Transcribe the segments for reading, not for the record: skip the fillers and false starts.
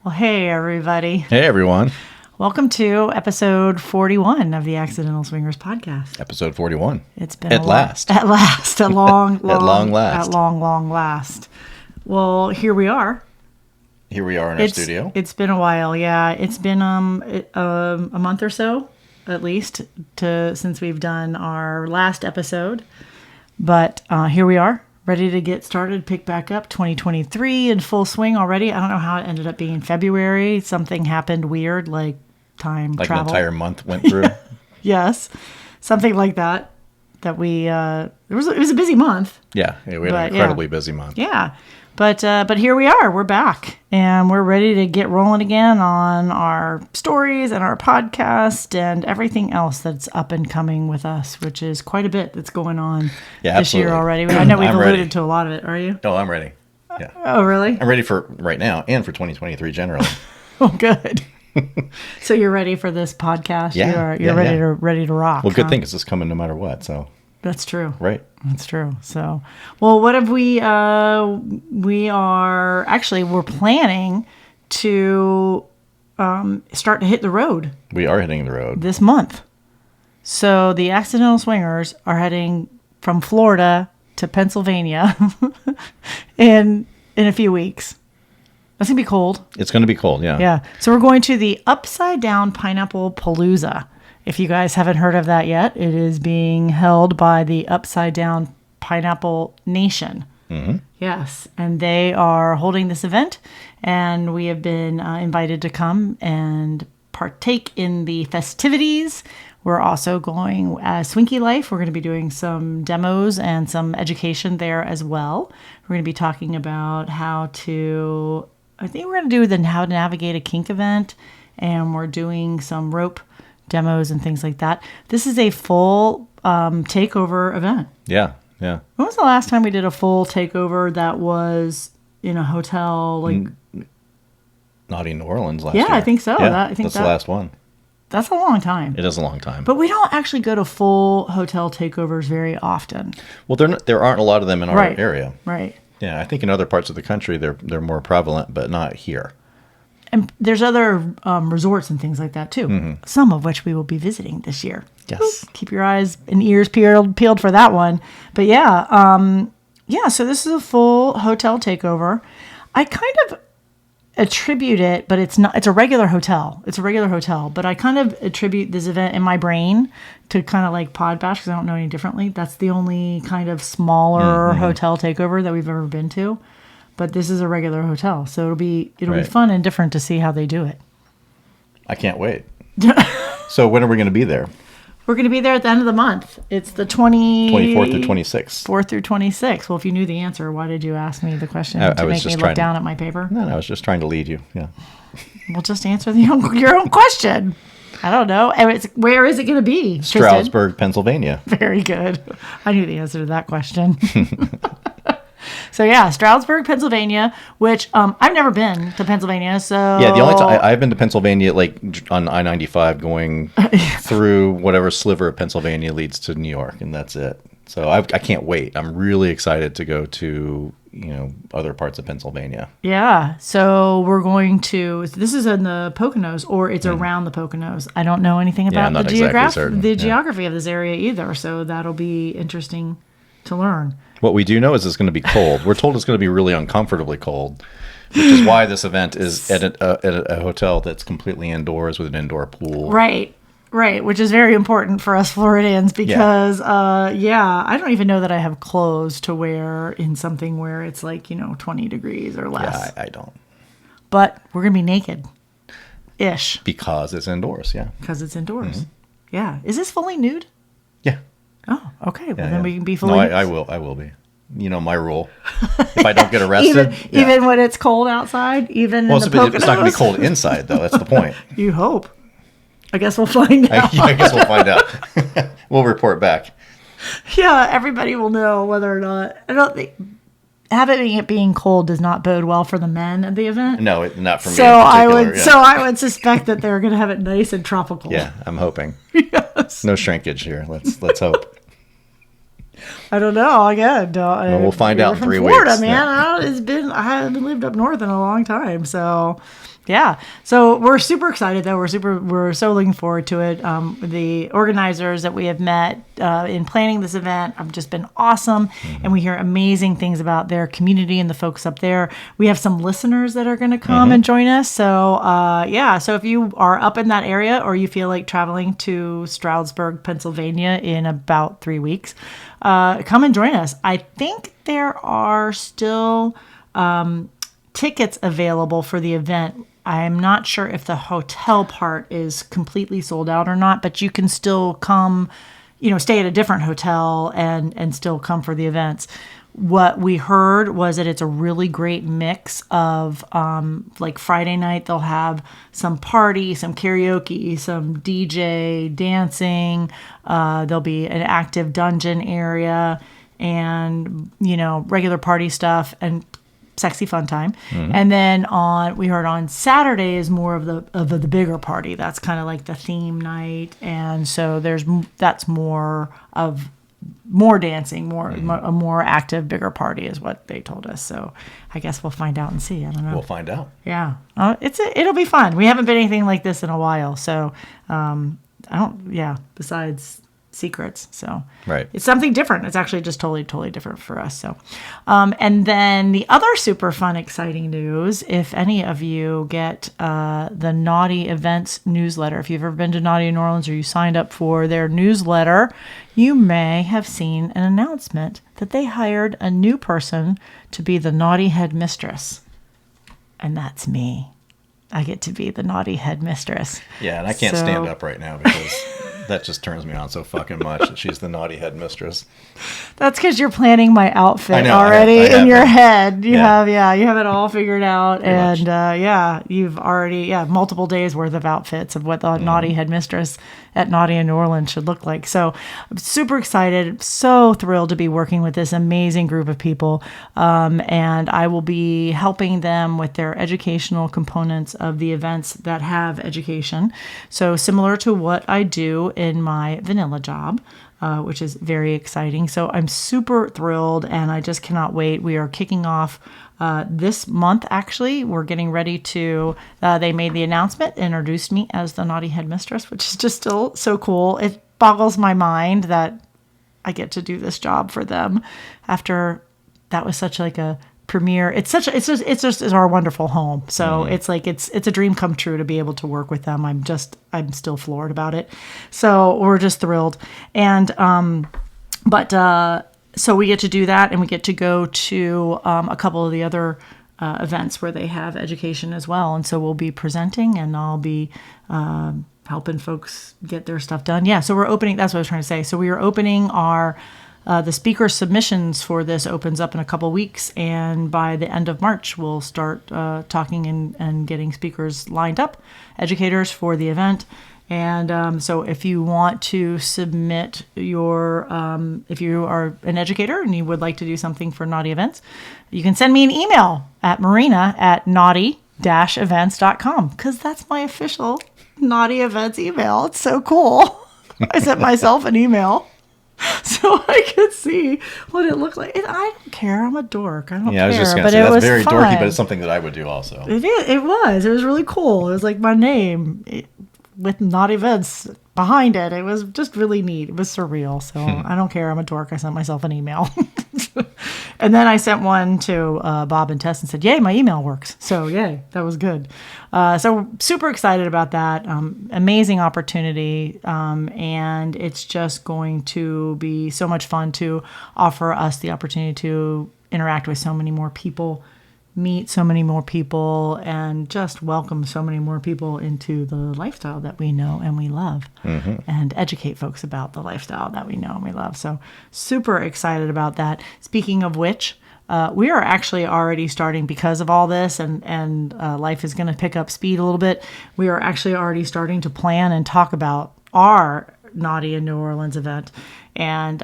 Well, hey, everybody. Hey, everyone. Welcome to episode 41 of the Accidental Swingers podcast. Episode 41. It's been At last. At last. At long last. At long last. Well, here we are. Here we are in our studio. It's been a while, yeah. It's been a month or so, at least, since we've done our last episode. But here we are. Ready to get started, pick back up 2023 in full swing already. I don't know how it ended up being February. Something happened weird, like time travel. Like an entire month went through. Yes, something like that. That it was a busy month. Yeah, we had an incredibly busy month. Yeah, but here we are. We're back and we're ready to get rolling again on our stories and our podcast and everything else that's up and coming with us, which is quite a bit that's going on this year already. I know we've alluded to a lot of it. Are you? Oh, I'm ready. Yeah. Oh, really? I'm ready for right now and for 2023 generally. Oh, good. So you're ready for this podcast? Yeah. You're ready to rock. Well, good thing because it's coming no matter what. So that's true. Right. That's true. So, well, what have we're planning to start to hit the road. We are hitting the road this month. So the Accidental Swingers are heading from Florida to Pennsylvania in a few weeks. That's going to be cold. It's going to be cold, yeah. Yeah. So we're going to the Upside Down Pineapple Palooza. If you guys haven't heard of that yet, it is being held by the Upside Down Pineapple Nation. Mm-hmm. Yes. And they are holding this event, and we have been invited to come and partake in the festivities. We're also going Swinky Life. We're going to be doing some demos and some education there as well. We're going to be talking about how to navigate a kink event, and we're doing some rope demos and things like that. This is a full takeover event. Yeah, yeah. When was the last time we did a full takeover that was in a hotel? Not in New Orleans last year. Yeah, I think so. Yeah, that's the last one. That's a long time. It is a long time. But we don't actually go to full hotel takeovers very often. Well, there aren't a lot of them in our area. Right. Yeah, I think in other parts of the country they're more prevalent, but not here. And there's other resorts and things like that too. Mm-hmm. Some of which we will be visiting this year. Yes. Keep your eyes and ears peeled for that one. But yeah, so this is a full hotel takeover. I kind of attribute it, but it's not. It's a regular hotel. But I kind of attribute this event in my brain to kind of like Pod Bash because I don't know any differently. That's the only kind of smaller hotel takeover that we've ever been to. But this is a regular hotel, so it'll be fun and different to see how they do it. I can't wait. So when are we going to be there? We're going to be there at the end of the month. It's the 24th through 26th. 4th through 26th. Well, if you knew the answer, why did you ask me the question to make me look down at my paper? No, I was just trying to lead you. Yeah. Well, just answer your own question. I don't know. Where is it going to be? Stroudsburg, Tristan? Pennsylvania. Very good. I knew the answer to that question. So yeah, Stroudsburg, Pennsylvania, which I've never been to Pennsylvania. So yeah, the only time I've been to Pennsylvania, like on I-95, going through whatever sliver of Pennsylvania leads to New York, and that's it. So I can't wait. I'm really excited to go to other parts of Pennsylvania. Yeah, so we're going to. This is in the Poconos, or it's around the Poconos. I don't know anything about the geography of this area either, so that'll be interesting to learn. What we do know is it's going to be cold. We're told it's going to be really uncomfortably cold, which is why this event is at a hotel that's completely indoors with an indoor pool. Right, which is very important for us Floridians because, I don't even know that I have clothes to wear in something where it's like, 20 degrees or less. Yeah, I don't. But we're going to be naked-ish. Because it's indoors, yeah. Because it's indoors. Mm-hmm. Yeah. Is this fully nude? Yeah. Oh, okay. Well, then we can be fully. No, I will be. My rule. If I don't get arrested, even when it's cold outside, in the Poconos. It's not going to be cold inside, though. That's the point. You hope. I guess we'll find out. I guess we'll find out. We'll report back. Yeah, everybody will know whether or not. I don't think having it being cold does not bode well for the men at the event. No, not for me. So I would suspect that they're going to have it nice and tropical. Yeah, I'm hoping. Yes. No shrinkage here. Let's hope. I don't know. Again, we'll find out in 3 Florida, weeks. Man, it's been I haven't lived up north in a long time. So yeah. So we're super excited though. We're so looking forward to it. The organizers that we have met in planning this event have just been awesome. And we hear amazing things about their community and the folks up there. We have some listeners that are going to come and join us. So so if you are up in that area or you feel like traveling to Stroudsburg, Pennsylvania in about 3 weeks, come and join us. I think there are still tickets available for the event. I'm not sure if the hotel part is completely sold out or not, but you can still come, stay at a different hotel and still come for the events. What we heard was that it's a really great mix of like Friday night, they'll have some party, some karaoke, some DJ, dancing. There'll be an active dungeon area and, regular party stuff and sexy fun time. And then we heard on Saturday is more of the bigger party. That's kind of like the theme night. And so that's more dancing, a more active, bigger party is what they told us. So I guess we'll find out and see. I don't know. We'll find out. Yeah. It'll be fun. We haven't been anything like this in a while. So besides secrets. So right. It's something different. It's actually just totally different for us. So, and then the other super fun, exciting news, if any of you get the Naughty Events newsletter, if you've ever been to Naughty New Orleans or you signed up for their newsletter, you may have seen an announcement that they hired a new person to be the Naughty Headmistress. And that's me. I get to be the Naughty Headmistress. Yeah, and I can't stand up right now because that just turns me on so fucking much that she's the Naughty Headmistress. That's because you're planning my outfit already in your head. You have it all figured out. Pretty much. You've already, multiple days worth of outfits of what the Naughty Headmistress at Naughty in New Orleans should look like. So I'm super excited, so thrilled to be working with this amazing group of people. And I will be helping them with their educational components of the events that have education. So similar to what I do in my vanilla job, which is very exciting. So I'm super thrilled and I just cannot wait. We are kicking off this month, actually. We're getting ready to, they made the announcement, introduced me as the Naughty Headmistress, which is just still so cool. It boggles my mind that I get to do this job for them after that was such like a premiere. It's just our wonderful home. So it's like, it's a dream come true to be able to work with them. I'm still floored about it. So we're just thrilled. And, so we get to do that and we get to go to a couple of the other events where they have education as well. And so we'll be presenting and I'll be helping folks get their stuff done. Yeah, so we're opening, that's what I was trying to say. So we are opening the speaker submissions for this opens up in a couple weeks. And by the end of March, we'll start talking and getting speakers lined up, educators for the event. And so if you want to submit your, if you are an educator and you would like to do something for Naughty Events, you can send me an email at Myrina@naughty-events.com because that's my official Naughty Events email. It's so cool. I sent myself an email so I could see what it looked like. And I don't care. I'm a dork. I don't care. Yeah, I was just going to say, that's very dorky, but it's something that I would do also. It was. It was really cool. It was like my name with Naughty Events behind it. It was just really neat. It was surreal. So I don't care. I'm a dork. I sent myself an email. And then I sent one to Bob and Tess and said, yay, my email works. So yay, that was good. So super excited about that. Amazing opportunity. And it's just going to be so much fun to offer us the opportunity to interact with so many more people, meet so many more people, and just welcome so many more people into the lifestyle that we know and we love, and educate folks about the lifestyle that we know and we love. So super excited about that. Speaking of which, we are actually already starting, because of all this and life is going to pick up speed a little bit, we are actually already starting to plan and talk about our Naughty in New Orleans event. And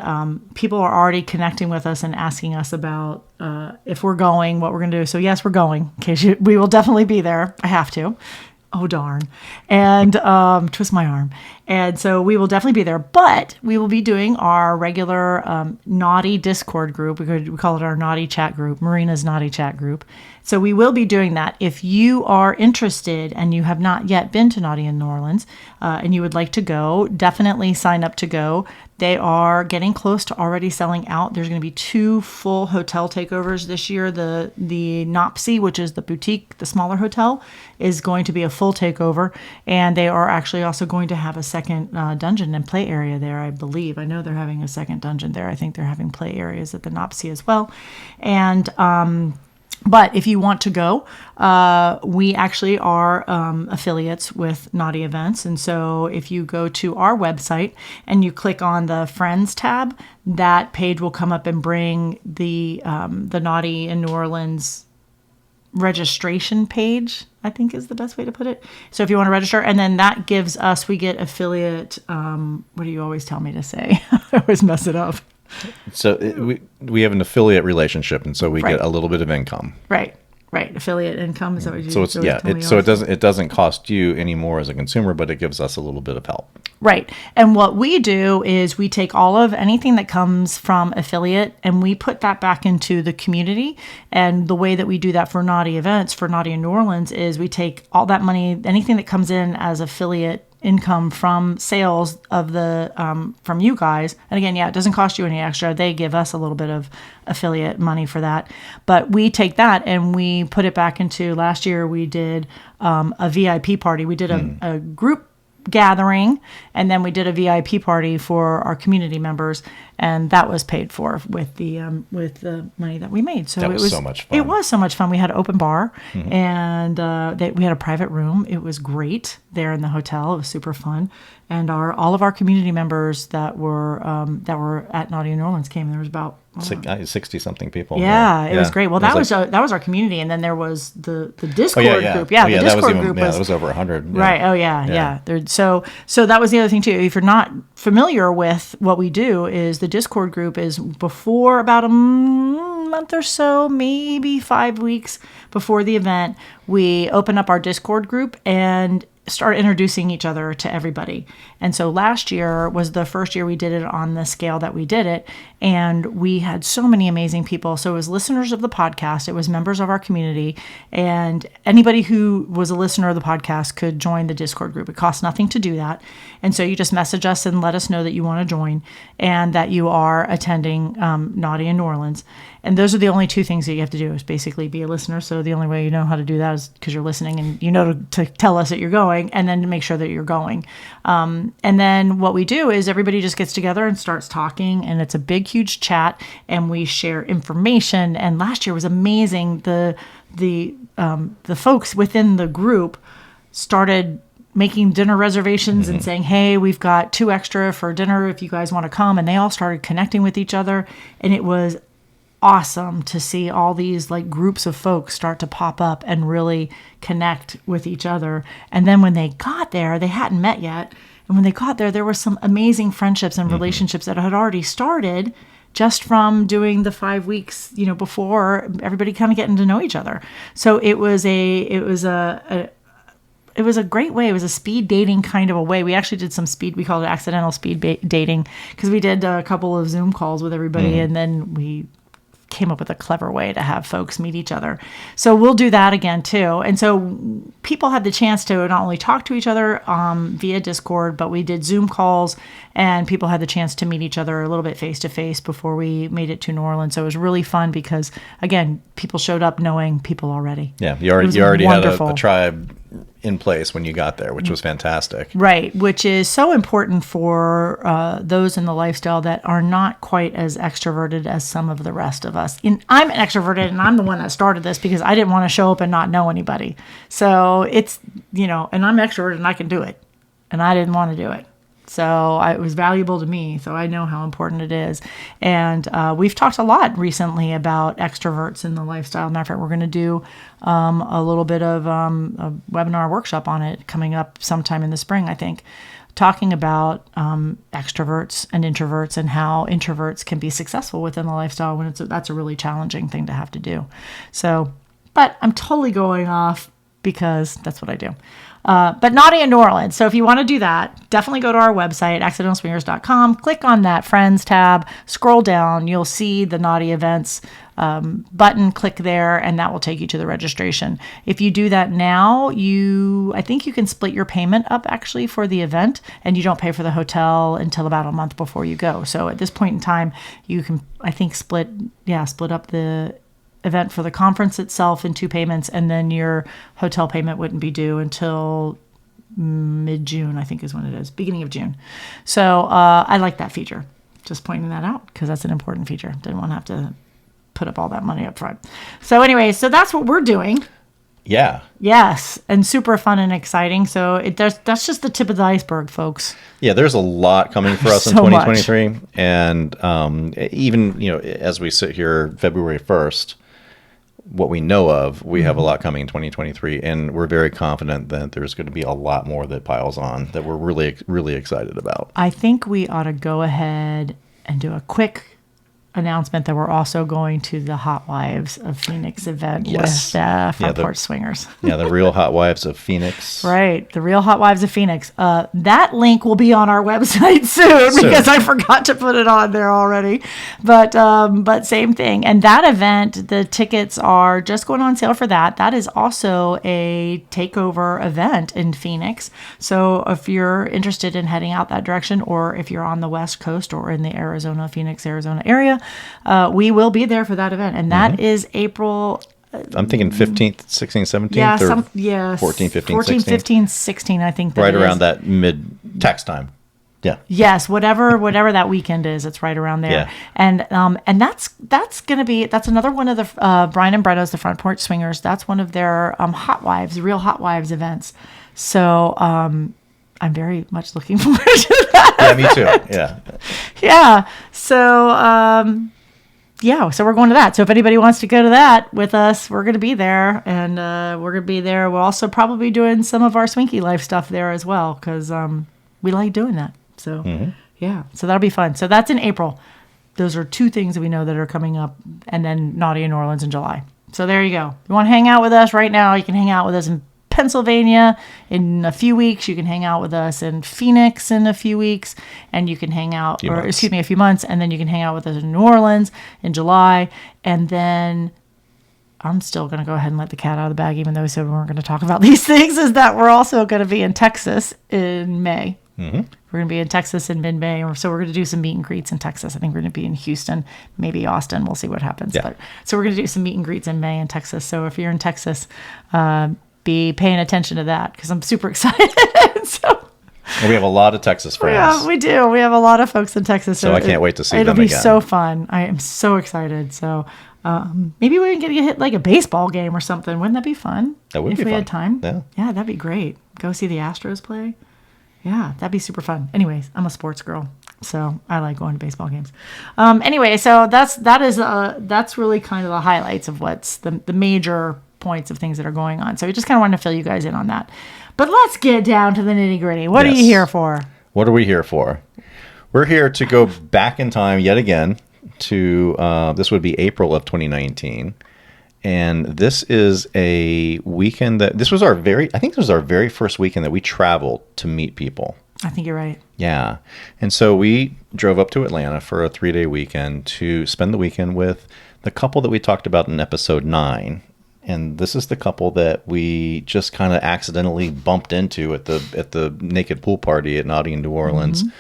people are already connecting with us and asking us about if we're going, what we're going to do. So yes, we're going. We will definitely be there. I have to. Oh, darn. And twist my arm. And so we will definitely be there. But we will be doing our regular naughty Discord group. We call it our naughty chat group, Myrina's naughty chat group. So we will be doing that. If you are interested and you have not yet been to Naughty in New Orleans and you would like to go, definitely sign up to go. They are getting close to already selling out. There's going to be 2 full hotel takeovers this year. The Nopsy, which is the boutique, the smaller hotel, is going to be a full takeover. And they are actually also going to have a second dungeon and play area there, I believe. I know they're having a second dungeon there. I think they're having play areas at the Nopsy as well. And but if you want to go, we actually are affiliates with Naughty Events. And so if you go to our website and you click on the Friends tab, that page will come up and bring the Naughty in New Orleans registration page, I think is the best way to put it. So if you want to register, and then that gives us, we get affiliate, what do you always tell me to say? I always mess it up. So we have an affiliate relationship, and so we get a little bit of income. Right. Affiliate income, is that what you? So it's it doesn't cost you any more as a consumer, but it gives us a little bit of help. Right. And what we do is we take all of anything that comes from affiliate and we put that back into the community. And the way that we do that for Naughty Events, for Naughty in New Orleans, is we take all that money, anything that comes in as affiliate income from sales of the from you guys. And again, it doesn't cost you any extra. They give us a little bit of affiliate money for that. But we take that and we put it back into, last year we did a VIP party. We did a group gathering, and then we did a VIP party for our community members, and that was paid for with the money that we made. So it was so much fun. It was so much fun. We had an open bar, and we had a private room. It was great there in the hotel. It was super fun, and all of our community members that were at Naughty in New Orleans came. There was about 60 something people. Yeah, it was great. Well, that was our community, and then there was the Discord group. Yeah, the Discord group that was over 100. Right. Oh yeah. So that was the other thing too. If you're not familiar with what we do, is the Discord group is before about a month or so, maybe 5 weeks before the event, we open up our Discord group and start introducing each other to everybody. And so last year was the first year we did it on the scale that we did it. And we had so many amazing people. So it was listeners of the podcast, it was members of our community, and anybody who was a listener of the podcast could join the Discord group. It costs nothing to do that. And so you just message us and let us know that you want to join and that you are attending Naughty in New Orleans. And those are the only 2 things that you have to do, is basically be a listener. So the only way you know how to do that is because you're listening and you know to tell us that you're going, and then to make sure that you're going. And then what we do is everybody just gets together and starts talking, and it's a big, huge chat, and we share information. And last year was amazing. The folks within the group started making dinner reservations and saying, hey, we've got 2 extra for dinner if you guys want to come. And they all started connecting with each other, and it was awesome to see all these like groups of folks start to pop up and really connect with each other. And then when they got there, they hadn't met yet. And when they got there, there were some amazing friendships and relationships that had already started just from doing the 5 weeks, before, everybody kind of getting to know each other. So it was a great way. It was a speed dating kind of a way. We actually did we called it accidental speed dating, because we did a couple of Zoom calls with everybody, and then we came up with a clever way to have folks meet each other. So we'll do that again too. And so people had the chance to not only talk to each other via Discord, but we did Zoom calls, and people had the chance to meet each other a little bit face to face before we made it to New Orleans. So it was really fun because, again, people showed up knowing people already. Yeah, you already had a tribe in place when you got there, which was fantastic. Right, which is so important for those in the lifestyle that are not quite as extroverted as some of the rest of us. And I'm extroverted, and I'm the one that started this because I didn't want to show up and not know anybody. So it's, and I'm extroverted and I can do it, and I didn't want to do it. So it was valuable to me. So I know how important it is. And we've talked a lot recently about extroverts in the lifestyle. Matter of fact, we're going to do a little bit of a webinar workshop on it coming up sometime in the spring, I think, talking about extroverts and introverts and how introverts can be successful within the lifestyle when that's a really challenging thing to have to do. So, but I'm totally going off because that's what I do. But Naughty in New Orleans. So if you want to do that, definitely go to our website, accidentalswingers.com, click on that Friends tab, scroll down, you'll see the Naughty events button, click there, and that will take you to the registration. If you do that now, I think you can split your payment up actually for the event, and you don't pay for the hotel until about a month before you go. So at this point in time, you can, I think, split up the event for the conference itself in 2 payments, and then your hotel payment wouldn't be due until mid-June, I think is when it is, beginning of June. So I like that feature. Just pointing that out because that's an important feature. Didn't want to have to put up all that money up front. So anyway, so that's what we're doing. Yeah. Yes, and super fun and exciting. So that's just the tip of the iceberg, folks. Yeah, there's a lot coming for us in 2023. Much. And even, as we sit here February 1st, what we know of, we have a lot coming in 2023, and we're very confident that there's going to be a lot more that piles on that we're really, really excited about. I think we ought to go ahead and do a quick announcement that we're also going to the Hot Wives of Phoenix event with Front Porch Swingers. Yeah, the Real Hot Wives of Phoenix. Right, the Real Hot Wives of Phoenix. That link will be on our website soon because I forgot to put it on there already. But same thing. And that event, the tickets are just going on sale for that. That is also a takeover event in Phoenix. So if you're interested in heading out that direction, or if you're on the West Coast or in the Phoenix, Arizona area, we will be there for that event, and that is April. I'm thinking 15th, 16th, 17th, or 14, 15, 14, 16. 15, 16, I think. Right around that mid-tax time. Yeah. Yes, whatever that weekend is, it's right around there. Yeah. And that's another one of the Brian and Bretta's, the Front Porch Swingers. That's one of their Hot Wives, Real Hot Wives events. So I'm very much looking forward to that. Yeah, me too. Yeah. Yeah. So, so we're going to that. So if anybody wants to go to that with us, we're going to be there, and we're going to be there. We'll also probably be doing some of our Swinky Life stuff there as well, because we like doing that. So, so that'll be fun. So that's in April. Those are 2 things that we know that are coming up, and then Naughty in New Orleans in July. So there you go. If you want to hang out with us right now, you can hang out with us in Pennsylvania in a few weeks. You can hang out with us in Phoenix in a few weeks, and you can hang out, a few months, and then you can hang out with us in New Orleans in July. And then I'm still going to go ahead and let the cat out of the bag, even though we said we weren't going to talk about these things, is that we're also going to be in Texas in May. Mm-hmm. We're going to be in Texas in mid-May, so we're going to do some meet and greets in Texas. I think we're going to be in Houston, maybe Austin. We'll see what happens. Yeah. So we're going to do some meet and greets in May in Texas. So if you're in Texas, be paying attention to that, because I'm super excited. And we have a lot of Texas friends. Yeah, we do. We have a lot of folks in Texas. So I can't wait to see them again. It'll be so fun. I am so excited. So maybe we can get hit like a baseball game or something. Wouldn't that be fun? That would be fun. If we had time. Yeah, that'd be great. Go see the Astros play. Yeah, that'd be super fun. Anyways, I'm a sports girl, so I like going to baseball games. Anyway, so that's really kind of the highlights of what's the major points of things that are going on. So we just kind of wanted to fill you guys in on that. But let's get down to the nitty gritty. What are you here for? What are we here for? We're here to go back in time yet again to this would be April of 2019. And this is a weekend this was our very first weekend that we traveled to meet people. I think you're right. Yeah. And so we drove up to Atlanta for a 3-day weekend to spend the weekend with the couple that we talked about in episode 9. And this is the couple that we just kind of accidentally bumped into at the naked pool party at Naughty in New Orleans. Mm-hmm.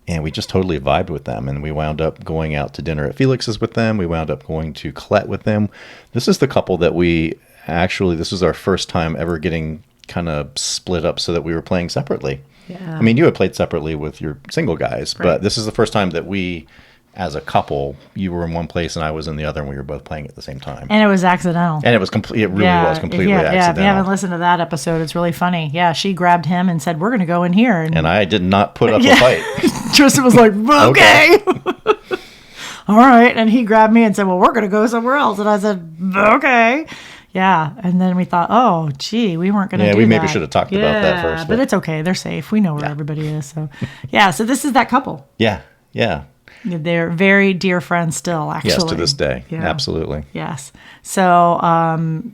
And we just totally vibed with them. And we wound up going out to dinner at Felix's with them. We wound up going to Colette with them. This is the couple that this was our first time ever getting kind of split up so that we were playing separately. Yeah. I mean, you had played separately with your single guys, right. But this is the first time that we, as a couple, you were in one place and I was in the other, and we were both playing at the same time. And it was accidental. And it was completely accidental. Yeah, if you haven't listened to that episode, it's really funny. Yeah, she grabbed him and said, "We're going to go in here." And I did not put up a fight. Tristan was like, "Okay." All right. And he grabbed me and said, "Well, we're going to go somewhere else." And I said, "Okay." Yeah. And then we thought, oh, gee, we weren't going to do that. Yeah, we maybe should have talked about that first. But it's okay. They're safe. We know where everybody is. So, so this is that couple. Yeah. Yeah. They're very dear friends still, actually. Yes, to this day. Yeah. Absolutely. Yes. So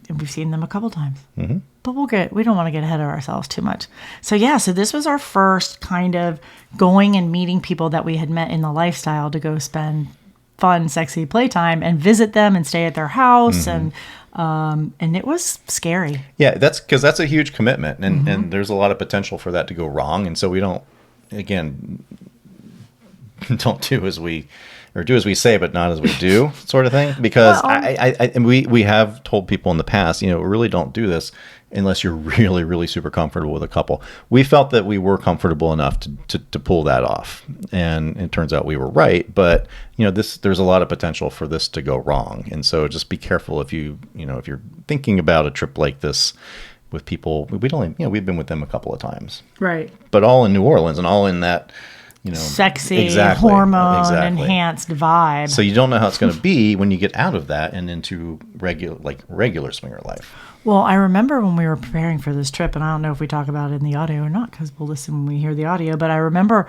we've seen them a couple times. Mm-hmm. but we don't want to get ahead of ourselves too much. So this was our first kind of going and meeting people that we had met in the lifestyle to go spend fun, sexy playtime and visit them and stay at their house. And it was scary. Yeah, that's because that's a huge commitment, and there's a lot of potential for that to go wrong. And so we don't do as we say, but not as we do, sort of thing. Because we have told people in the past, really don't do this unless you're really, really super comfortable with a couple. We felt that we were comfortable enough to pull that off, and it turns out we were right. But there's a lot of potential for this to go wrong, and so just be careful if if you're thinking about a trip like this with people. We've been with them a couple of times, right? But all in New Orleans and all in that. Sexy, hormone enhanced vibe. So you don't know how it's going to be when you get out of that and into regular swinger life. Well, I remember when we were preparing for this trip, and I don't know if we talk about it in the audio or not, because we'll listen when we hear the audio, but I remember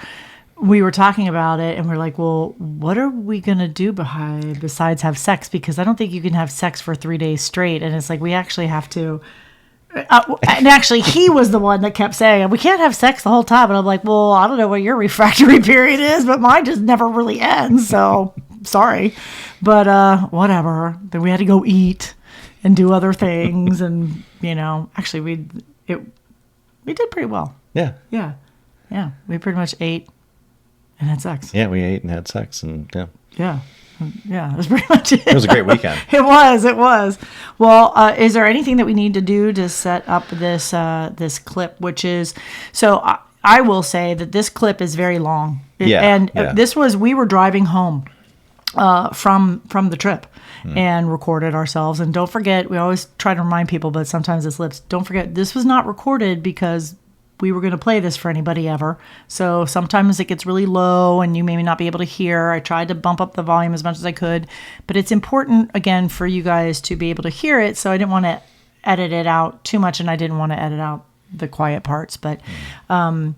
we were talking about it, and we're like, well, what are we going to do besides have sex? Because I don't think you can have sex for 3 days straight. And it's like, we actually have to... and actually, he was the one that kept saying, we can't have sex the whole time. And I'm like, well, I don't know what your refractory period is, but mine just never really ends. So sorry. But whatever. Then we had to go eat and do other things. And, actually, we did pretty well. Yeah. Yeah. Yeah. We pretty much ate and had sex. Yeah, we ate and had sex. And yeah. Yeah. Yeah, that's pretty much it. It was a great weekend. It was. Well, is there anything that we need to do to set up this clip? Which is, so I will say that this clip is very long. We were driving home from the trip and recorded ourselves. And don't forget, we always try to remind people, but sometimes it slips. Don't forget, this was not recorded because we were going to play this for anybody ever. So sometimes it gets really low and you may not be able to hear. I tried to bump up the volume as much as I could, but it's important, again, for you guys to be able to hear it. So I didn't want to edit it out too much, and I didn't want to edit out the quiet parts, but we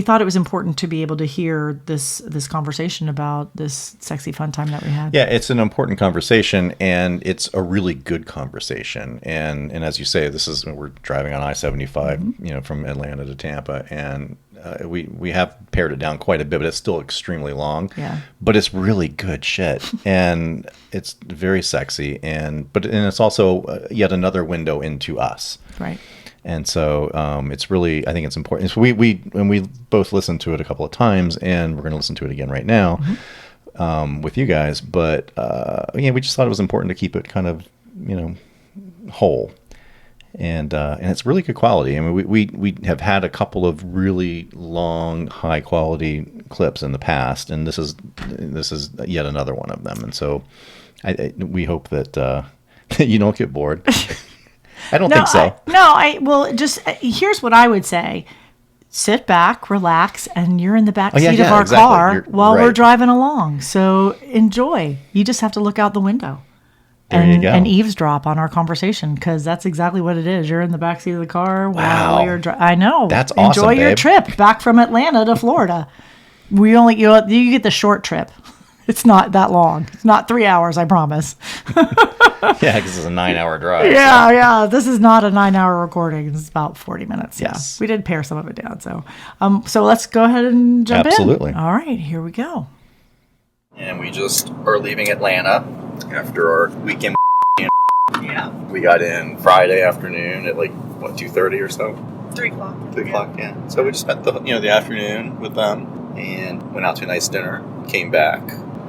thought it was important to be able to hear this conversation about this sexy fun time that we had. Yeah, it's an important conversation, and it's a really good conversation. And as you say, we're driving on I-75, from Atlanta to Tampa, and we have pared it down quite a bit, but it's still extremely long. Yeah. But it's really good shit, and it's very sexy, and it's also yet another window into us. Right. And so it's really, I think it's important. So we both listened to it a couple of times, and we're going to listen to it again right now with you guys. But we just thought it was important to keep it kind of whole, and it's really good quality. I mean, we have had a couple of really long, high quality clips in the past, and this is yet another one of them. And so we hope that you don't get bored. I don't think so. Here's what I would say. Sit back, relax, and you're in the back seat of our car while we're driving along. So enjoy. You just have to look out the window and eavesdrop on our conversation, because that's exactly what it is. You're in the back seat of the car while we're driving. I know. That's awesome, Enjoy your trip back from Atlanta to Florida. You get the short trip. It's not that long. It's not 3 hours, I promise. Yeah, because it's a 9-hour drive. Yeah. This is not a 9-hour recording. It's about 40 minutes. Yes. Yeah. We did pare some of it down. So let's go ahead and jump in. Absolutely. All right, here we go. And we just are leaving Atlanta after our weekend. Yeah. We got in Friday afternoon at 2:30 or so. 3 o'clock. 3 o'clock, yeah. So we just spent the afternoon with them and went out to a nice dinner, came back,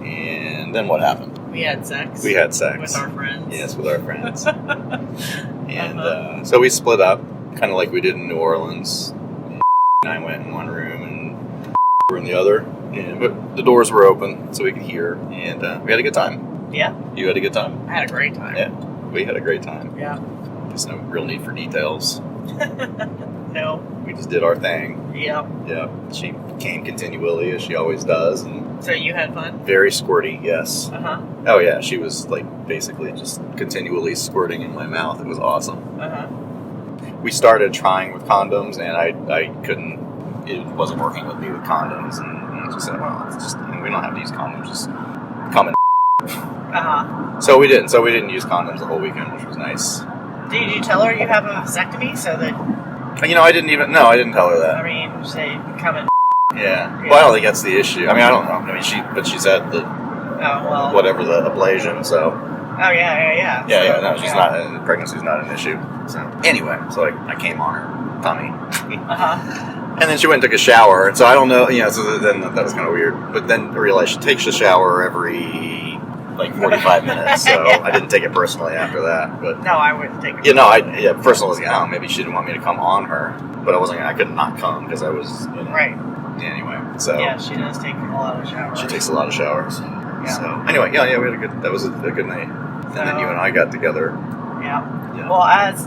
and then what happened? We had sex. With our friends. Yes, with our friends. And so we split up, kind of like we did in New Orleans. And I went in one room and were in the other. But the doors were open so we could hear. And we had a good time. Yeah. You had a good time? I had a great time. Yeah. We had a great time. Yeah. There's no real need for details. No. We just did our thing. Yeah. Yeah. She came continually as she always does. And so you had fun? Very squirty, yes. Uh-huh. Oh, yeah. She was basically just continually squirting in my mouth. It was awesome. Uh-huh. We started trying with condoms, and I couldn't, it wasn't working with me with condoms. And she said, well, it's just, we don't have to use condoms, just come and Uh-huh. So we didn't use condoms the whole weekend, which was nice. Did you tell her you have a vasectomy so that... I didn't tell her that. I mean, say, come and... Yeah. Well, I don't think that's the issue. I mean, I don't know. I mean, she's had the... whatever, the ablation, so... Oh, yeah. No, she's not... Pregnancy's not an issue. So, anyway, so I came on her tummy. And then she went and took a shower, and so I don't know, so then that was kind of weird. But then I realized she takes a shower every, 45 minutes, so I didn't take it personally after that. But no, I wouldn't take it first I was like, maybe she didn't want me to come on her, but I could not come because I was, Right. Anyway, so. Yeah, she does take a lot of showers. She takes a lot of showers. Yeah. So, anyway, we had that was a good night. And then you and I got together. Yeah. Well, as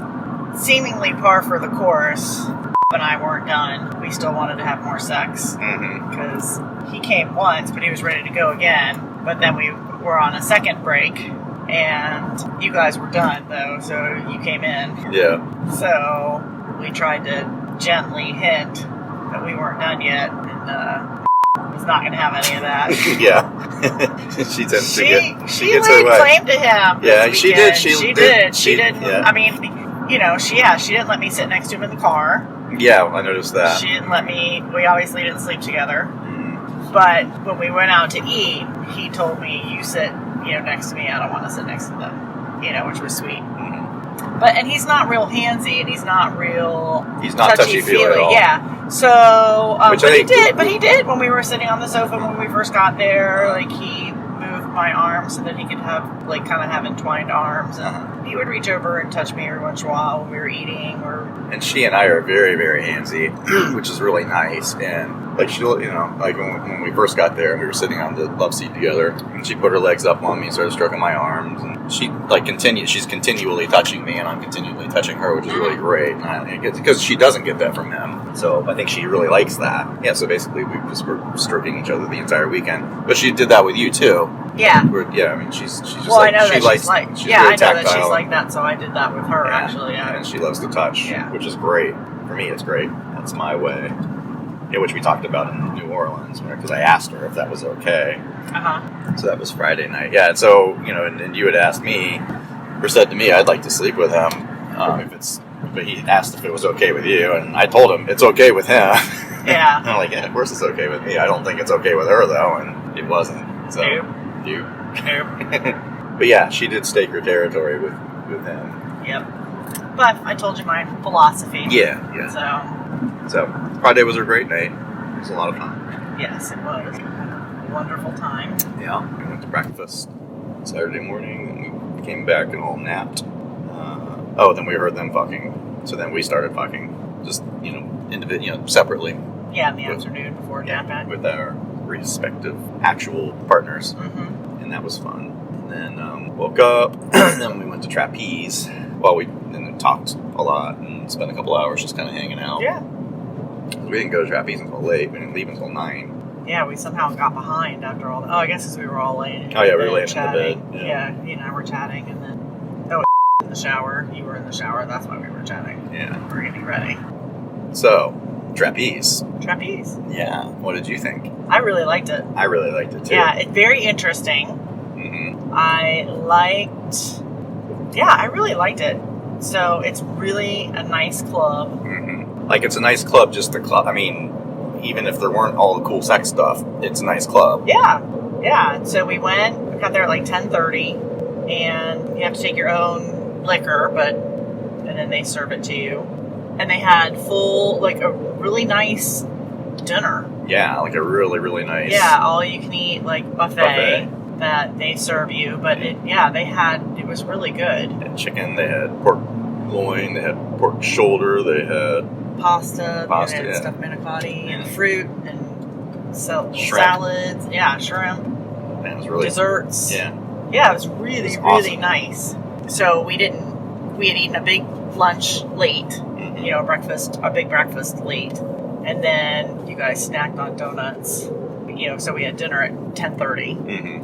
seemingly par for the course, and I weren't done. We still wanted to have more sex because he came once, but he was ready to go again. But then we were on a second break, and you guys were done though, so you came in. Yeah. So we tried to gently hint that we weren't done yet, and was not going to have any of that. Yeah. She tends to get. She laid claim to him. Yeah, she did. She did. She didn't. Yeah. I mean, she didn't let me sit next to him in the car. Yeah, I noticed that. She didn't let me, we obviously didn't sleep together. But when we went out to eat, he told me, you sit, next to me, I don't want to sit next to them, which was sweet. But, and he's not real handsy, and he's not touchy-feely at all. Yeah. So, but he did when we were sitting on the sofa when we first got there, he moved my arm so that he could have, kind of have entwined arms, and he would reach over and touch me every once in a while when we were eating, And she and I are very, very handsy, which is really nice, and, she'll, when we first got there, and we were sitting on the love seat together, and she put her legs up on me and started stroking my arms, and she, she's continually touching me, and I'm continually touching her, which is really great, because she doesn't get that from him, so I think she really likes that. Yeah, so basically we just were stroking each other the entire weekend, but she did that with you, too. Yeah. I mean, she's just I know that she's very tactile. That she's like that, so I did that with her, actually. Yeah. And she loves to touch, which is great. For me, it's great. That's my way. Yeah, which we talked about in New Orleans, because I asked her if that was okay. So that was Friday night. Yeah, and so, and you had asked me, or said to me, I'd like to sleep with him, but he asked if it was okay with you, and I told him it's okay with him. Yeah. I'm like, yeah, of course it's okay with me. I don't think it's okay with her, though, and it wasn't. So, Nope. But yeah, she did stake her territory with him. Yep. But I told you my philosophy. Yeah. So Friday was a great night. It was a lot of fun. Yes, it was. A wonderful time. Yeah. We went to breakfast Saturday morning, and we came back and all napped. Then we heard them fucking. So then we started fucking, just, separately. Yeah, in the afternoon before nap. With our respective actual partners. And that was fun. And then woke up, and then we went to Trapeze. Well, we talked a lot and spent a couple hours just kind of hanging out. Yeah. We didn't go to Trapeze until late. We didn't leave until 9. Yeah, we somehow got behind after all that. Oh, I guess because we were all laying. Oh, yeah, we were laying in the bed. Yeah, you and I were chatting, and then in the shower. You were in the shower. That's why we were chatting. Yeah. We were getting ready. So, Trapeze. Yeah. What did you think? I really liked it. I really liked it, too. Yeah, it's very interesting. I really liked it. So it's really a nice club. It's a nice club, just the club. I mean, even if there weren't all the cool sex stuff, it's a nice club. Yeah. So we got there at 10:30, and you have to take your own liquor, and then they serve it to you. And they had a really nice dinner. Yeah, a really, really nice. Yeah, all you can eat buffet that they serve you, but it was really good. They had chicken, they had pork loin, they had pork shoulder, they had pasta, they had stuffed manicotti and fruit and shrimp. Salads, shrimp. And it was really desserts. Yeah, it was really, really nice. So we had eaten a big lunch late, a big breakfast late, and then you guys snacked on donuts. So we had dinner at 10:30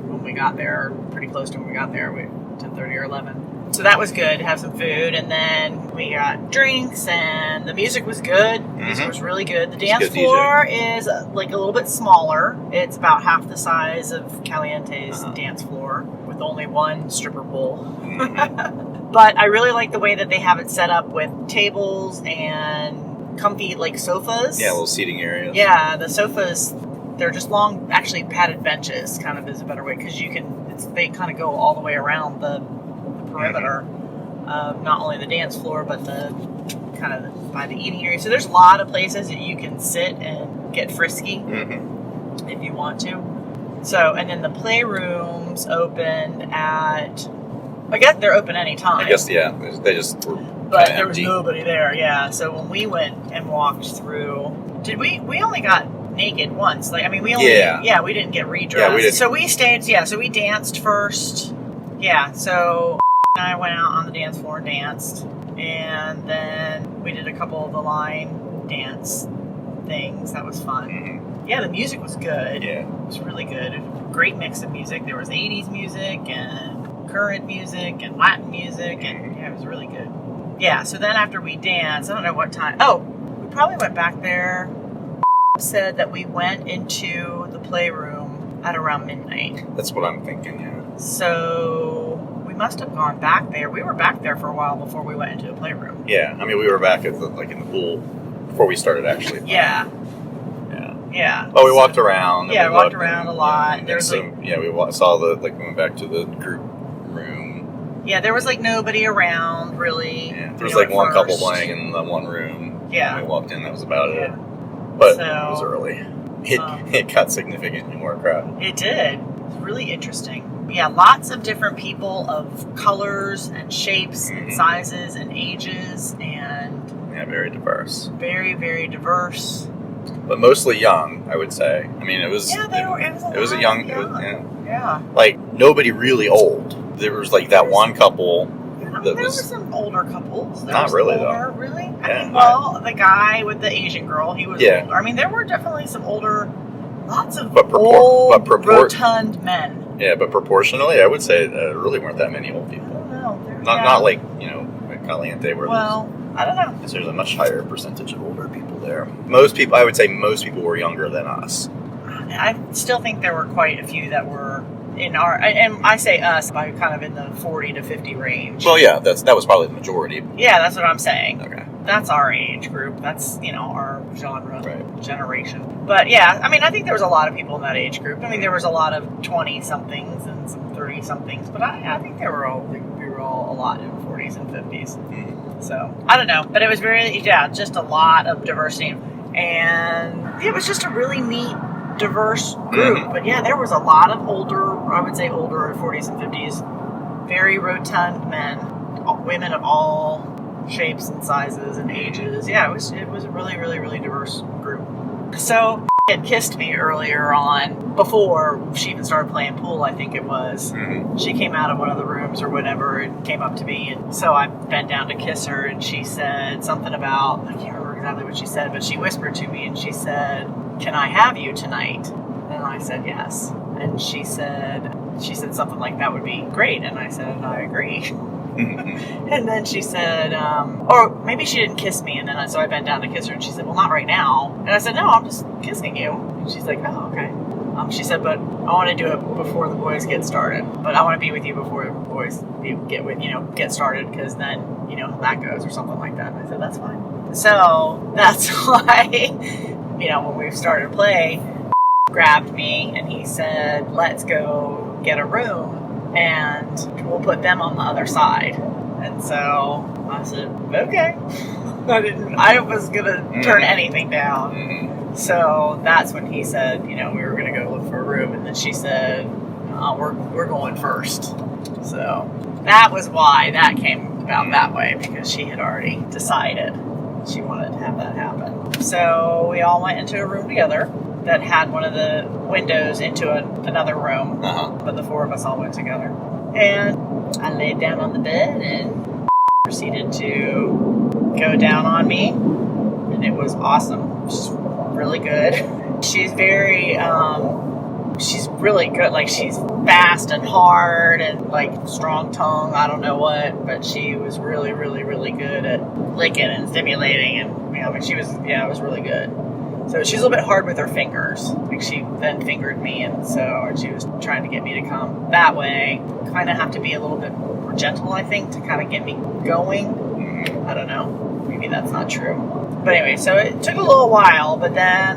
when we got there, pretty close to when we got there, 10:30 or 11. So that was good to have some food, and then we got drinks, and the music was good. The music was really good. The dance floor is a little bit smaller. It's about half the size of Caliente's dance floor with only one stripper pole. But I really like the way that they have it set up with tables and comfy, like, sofas. Yeah, little seating areas. Yeah, the sofas, they're just long, actually padded benches, kind of is a better way, because they kind of go all the way around the perimeter of not only the dance floor, but the kind of by the eating area. So there's a lot of places that you can sit and get frisky if you want to. So, and then the playrooms opened at, I guess they're open anytime. I guess, yeah, they just were But there was empty. nobody there, yeah. So when we went and walked through, we only got naked once. Like, I mean, we didn't get redressed. Yeah, we didn't. So we stayed, so we danced first. Yeah, so and I went out on the dance floor and danced. And then we did a couple of the line dance things. That was fun. Mm-hmm. Yeah, the music was good. Yeah. It was really good. Great mix of music. There was 80s music and current music and Latin music. And yeah, it was really good. Yeah, so then after we danced, I don't know what time. Oh, we probably went back there. Said that we went into the playroom at around midnight. That's what I'm thinking, yeah. So we must have gone back there. We were back there for a while before we went into the playroom. Yeah, I mean, we were back at in the pool before we started actually playing. Yeah. Yeah. Yeah. Oh, we walked around. Yeah, and we walked looked around and, a lot. And There was saw we went back to the group room. Yeah, there was like nobody around really. Yeah, there was like at one couple first. playing in the one room. Yeah. When we walked in, that was about Yeah. it. But So, it was early. It got significantly more crowded. It did. It was really interesting. Yeah, lots of different people of colors and shapes and sizes and ages and Yeah, very diverse. very, very diverse. But mostly young, I would say. I mean, it was. Yeah, It was a young. Yeah. Like nobody really old. There was like that one couple. There were some older couples. Not really, though. Really? I Yeah, mean, well, the guy with the Asian girl, he was Yeah. older. I mean, there were definitely some older, lots of But old, rotund men. Yeah, but proportionally, I would say there really weren't that many old I people. don't know. Not like like Caliente, where Well, I don't know. there's a much higher percentage of older people there. Most people, I would say, most people were younger than us. I still think there were quite a few that were in our, and I say us, by kind of in the 40 to 50 range. Well, yeah, that was probably the majority. Yeah, that's what I'm saying. Okay. That's our age group. That's, our genre, Right. generation. But yeah, I mean, I think there was a lot of people in that age group. I mean, there was a lot of 20-somethings and some 30-somethings, but I think we were all a lot in 40s and 50s. So, I don't know. But it was just a lot of diversity. And it was just a really neat, diverse group. Mm-hmm. But yeah, there was a lot of older 40s and 50s, very rotund men, women of all shapes and sizes and ages. Yeah, it was a really, really, really diverse group. So she had kissed me earlier on, before she even started playing pool, I think it was. Mm-hmm. She came out of one of the rooms or whatever and came up to me, and so I bent down to kiss her, and she said something about, I can't remember exactly what she said, but she whispered to me and she said, "Can I have you tonight?" And I said yes. And she said something like, "That would be great." And I said, "I agree." And then she said, or maybe she didn't kiss me, and then so I bent down to kiss her, and she said, "Well, not right now." And I said, "No, I'm just kissing you." And she's like, "Oh, okay." She said, "But I want to do it before the boys get started. But I want to be with you before the boys get started, because then, that goes," or something like that. And I said, "That's fine." So that's why, when we started to play, grabbed me and he said, "Let's go get a room and we'll put them on the other side." And so I said, "Okay." I was gonna turn anything down. Mm-hmm. So that's when he said, we were gonna go look for a room, and then she said, we're going first. So that was why that came about that way, because she had already decided she wanted to have that happen. So we all went into a room together that had one of the windows into another room, but the four of us all went together. And I laid down on the bed and proceeded to go down on me, and it was awesome. She's really good. She's she's really good. Like, she's fast and hard and like strong tongue, I don't know what, but she was really, really, really good at licking and stimulating, and it was really good. So she's a little bit hard with her fingers. Like she then fingered me, and so she was trying to get me to come that way. Kind of have to be a little bit more gentle, I think, to kind of get me going. I don't know. Maybe that's not true. But anyway, so it took a little while, but then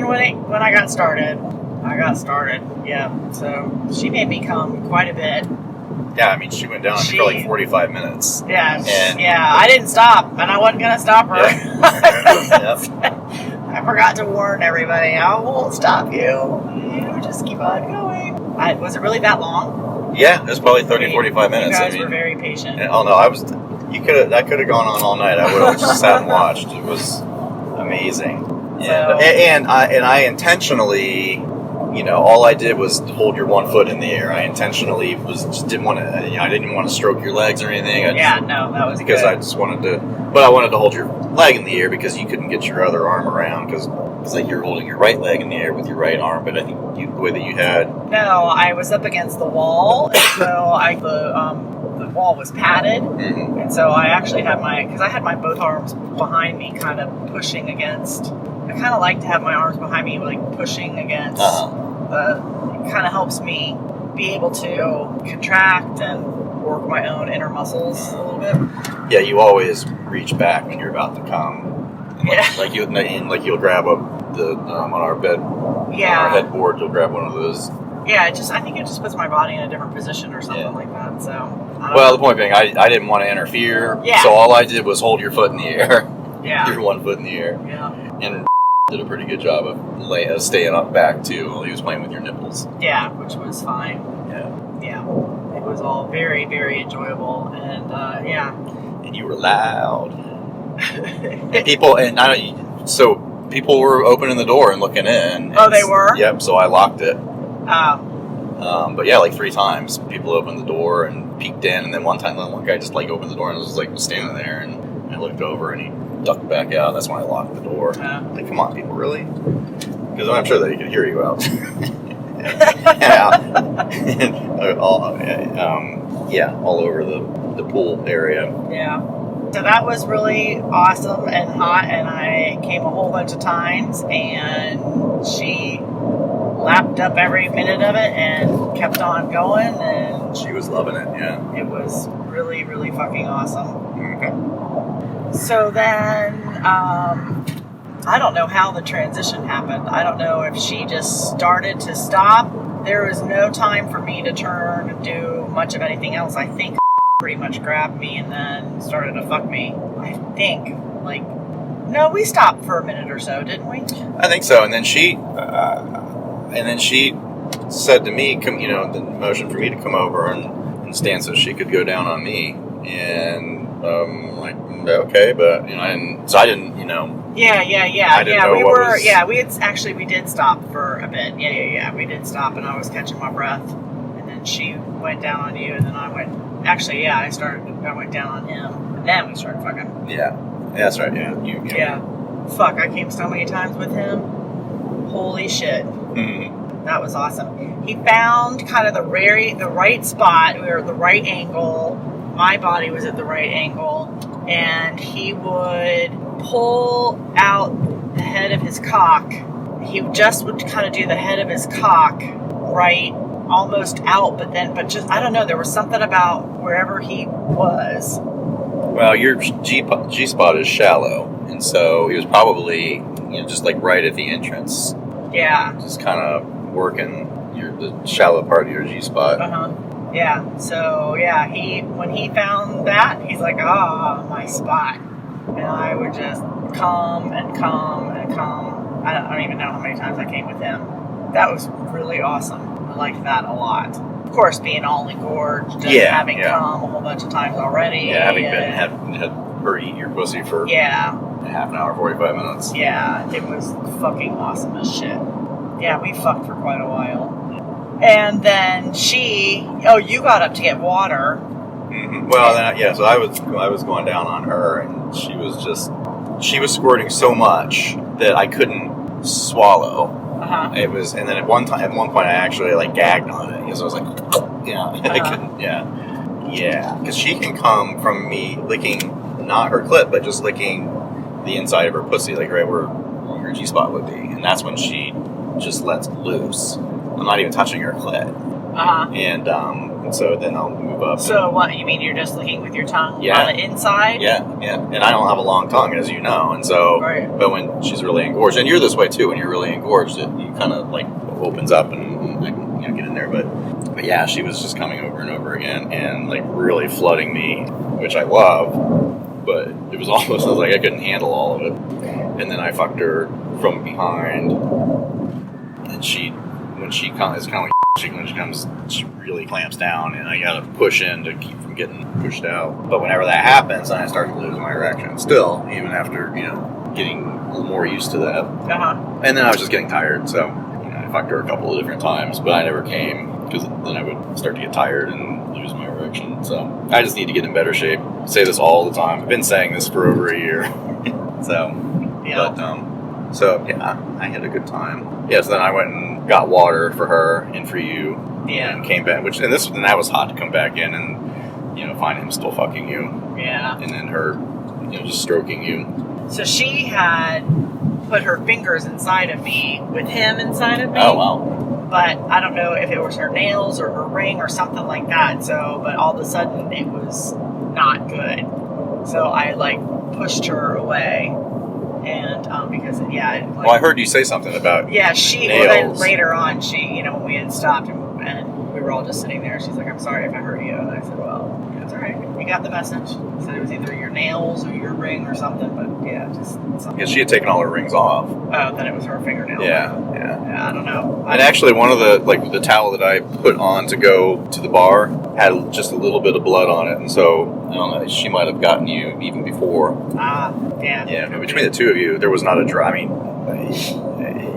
when I got started, yeah. So she made me come quite a bit. Yeah, I mean, she went down for like 45 minutes. Yeah, and I didn't stop, and I wasn't going to stop her. Yep. I forgot to warn everybody, I won't stop you. You just keep on going. Was it really that long? Yeah, it was probably 30, 45 minutes. You guys were very patient. Oh no, that could have gone on all night. I would have just sat and watched. It was amazing. And I intentionally, all I did was hold your one foot in the air. I intentionally didn't want to. I didn't want to stroke your legs or anything. That was because good. I just wanted to. But I wanted to hold your leg in the air because you couldn't get your other arm around because it's like you're holding your right leg in the air with your right arm. But I think the way that you had. No, I was up against the wall, and so the wall was padded, and so I actually had because I had my both arms behind me, kind of pushing against. I kind of like to have my arms behind me, like pushing against. It kind of helps me be able to contract and work my own inner muscles a little bit. Yeah, you always reach back when you're about to come. Like you'll grab on our bed, on our headboard, you'll grab one of those. Yeah, I think it just puts my body in a different position or something like that. So. The point being, I didn't want to interfere, so all I did was hold your foot in the air. Yeah. Your one foot in the air. Yeah. And did a pretty good job of staying up back too while he was playing with your nipples. Yeah, which was fine. Yeah. It was all very, very enjoyable, and And you were loud. And people were opening the door and looking in. Oh, they were? Yep. So I locked it. Oh. But yeah, like 3 times people opened the door and peeked in, and then one time one guy just like opened the door and was like standing there, and I looked over and he ducked back out. That's when I locked the door. Like, come on, people, really? Because I'm sure that he could hear you out. All over the pool area. Yeah. So that was really awesome and hot, and I came a whole bunch of times, and she lapped up every minute of it and kept on going, and she was loving it. Yeah. It was really, really fucking awesome. Mm-hmm. So then, I don't know how the transition happened. I don't know if she just started to stop. There was no time for me to turn and do much of anything else. I think pretty much grabbed me and then started to fuck me. I think, no, we stopped for a minute or so, didn't we? I think so. And then she said to me, the motion for me to come over and stand so she could go down on me. And okay, but I didn't. Yeah. I didn't know we did stop for a bit. Yeah. We did stop, and I was catching my breath, and then she went down on you, and then I went. Actually, I went down on him, and then we started fucking. Yeah, that's right. Yeah, Yeah. Fuck! I came so many times with him. Holy shit! Mm-hmm. That was awesome. He found kind of the right spot. We were at the right angle. My body was at the right angle, and he would pull out the head of his cock. He just would kind of do the head of his cock right, almost out, but just I don't know. There was something about wherever he was. Well, your G spot is shallow, and so he was probably just like right at the entrance. Yeah. Just kind of working the shallow part of your G spot. Yeah, so when he found that, he's like, my spot. And I would just come and come and come. I don't even know how many times I came with him. That was really awesome. I liked that a lot. Of course, being all engorged and having come a whole bunch of times already. Yeah, having had her eat your pussy for half an hour, 45 minutes. Yeah, it was fucking awesome as shit. Yeah, we fucked for quite a while. And then you got up to get water. Mm-hmm. Well, so I was going down on her, and she was squirting so much that I couldn't swallow. It was, and then at one point I actually gagged on it because I was like, I couldn't, because she can come from me licking not her clit, but just licking the inside of her pussy, like right where her G-spot would be. And that's when she just lets loose. I'm not even touching her clit. And so then I'll move up. So what, you mean you're just licking with your tongue on the inside? Yeah. And I don't have a long tongue, as you know. And so, but when she's really engorged, and you're this way too, when you're really engorged, you kind of like opens up and I can get in there. But yeah, she was just coming over and over again and like really flooding me, which I love. But it was almost, I was like, I couldn't handle all of it. And then I fucked her from behind. And when she comes, she really clamps down, and I gotta push in to keep from getting pushed out. But whenever that happens, then I start to lose my erection. Still, even after, getting a little more used to that. And then I was just getting tired, so I fucked her a couple of different times, but I never came, because then I would start to get tired and lose my erection. So I just need to get in better shape. I say this all the time. I've been saying this for over a year. So I had a good time. So then I went and got water for her and for you. And came back, and that was hot to come back in and find him still fucking you. And then her just stroking you. So she had put her fingers inside of me with him inside of me. Oh wow. But I don't know if it was her nails or her ring or something like that. So, but all of a sudden it was not good. So I like pushed her away. And because I heard you say something about she nails. Well, then later on when we had stopped and we were all just sitting there, she's like, I'm sorry if I hurt you. And I said, well, it's all right, you got the message. She said it was either your nails or your ring or something, but just something. Yeah, she had taken all her rings off. Oh, then it was her fingernail. Yeah, I don't know. And actually, one of the towel that I put on to go to the bar had just a little bit of blood on it, and so I don't know, she might have gotten you even before. Yeah. But between the two of you, there was not a dry. I mean,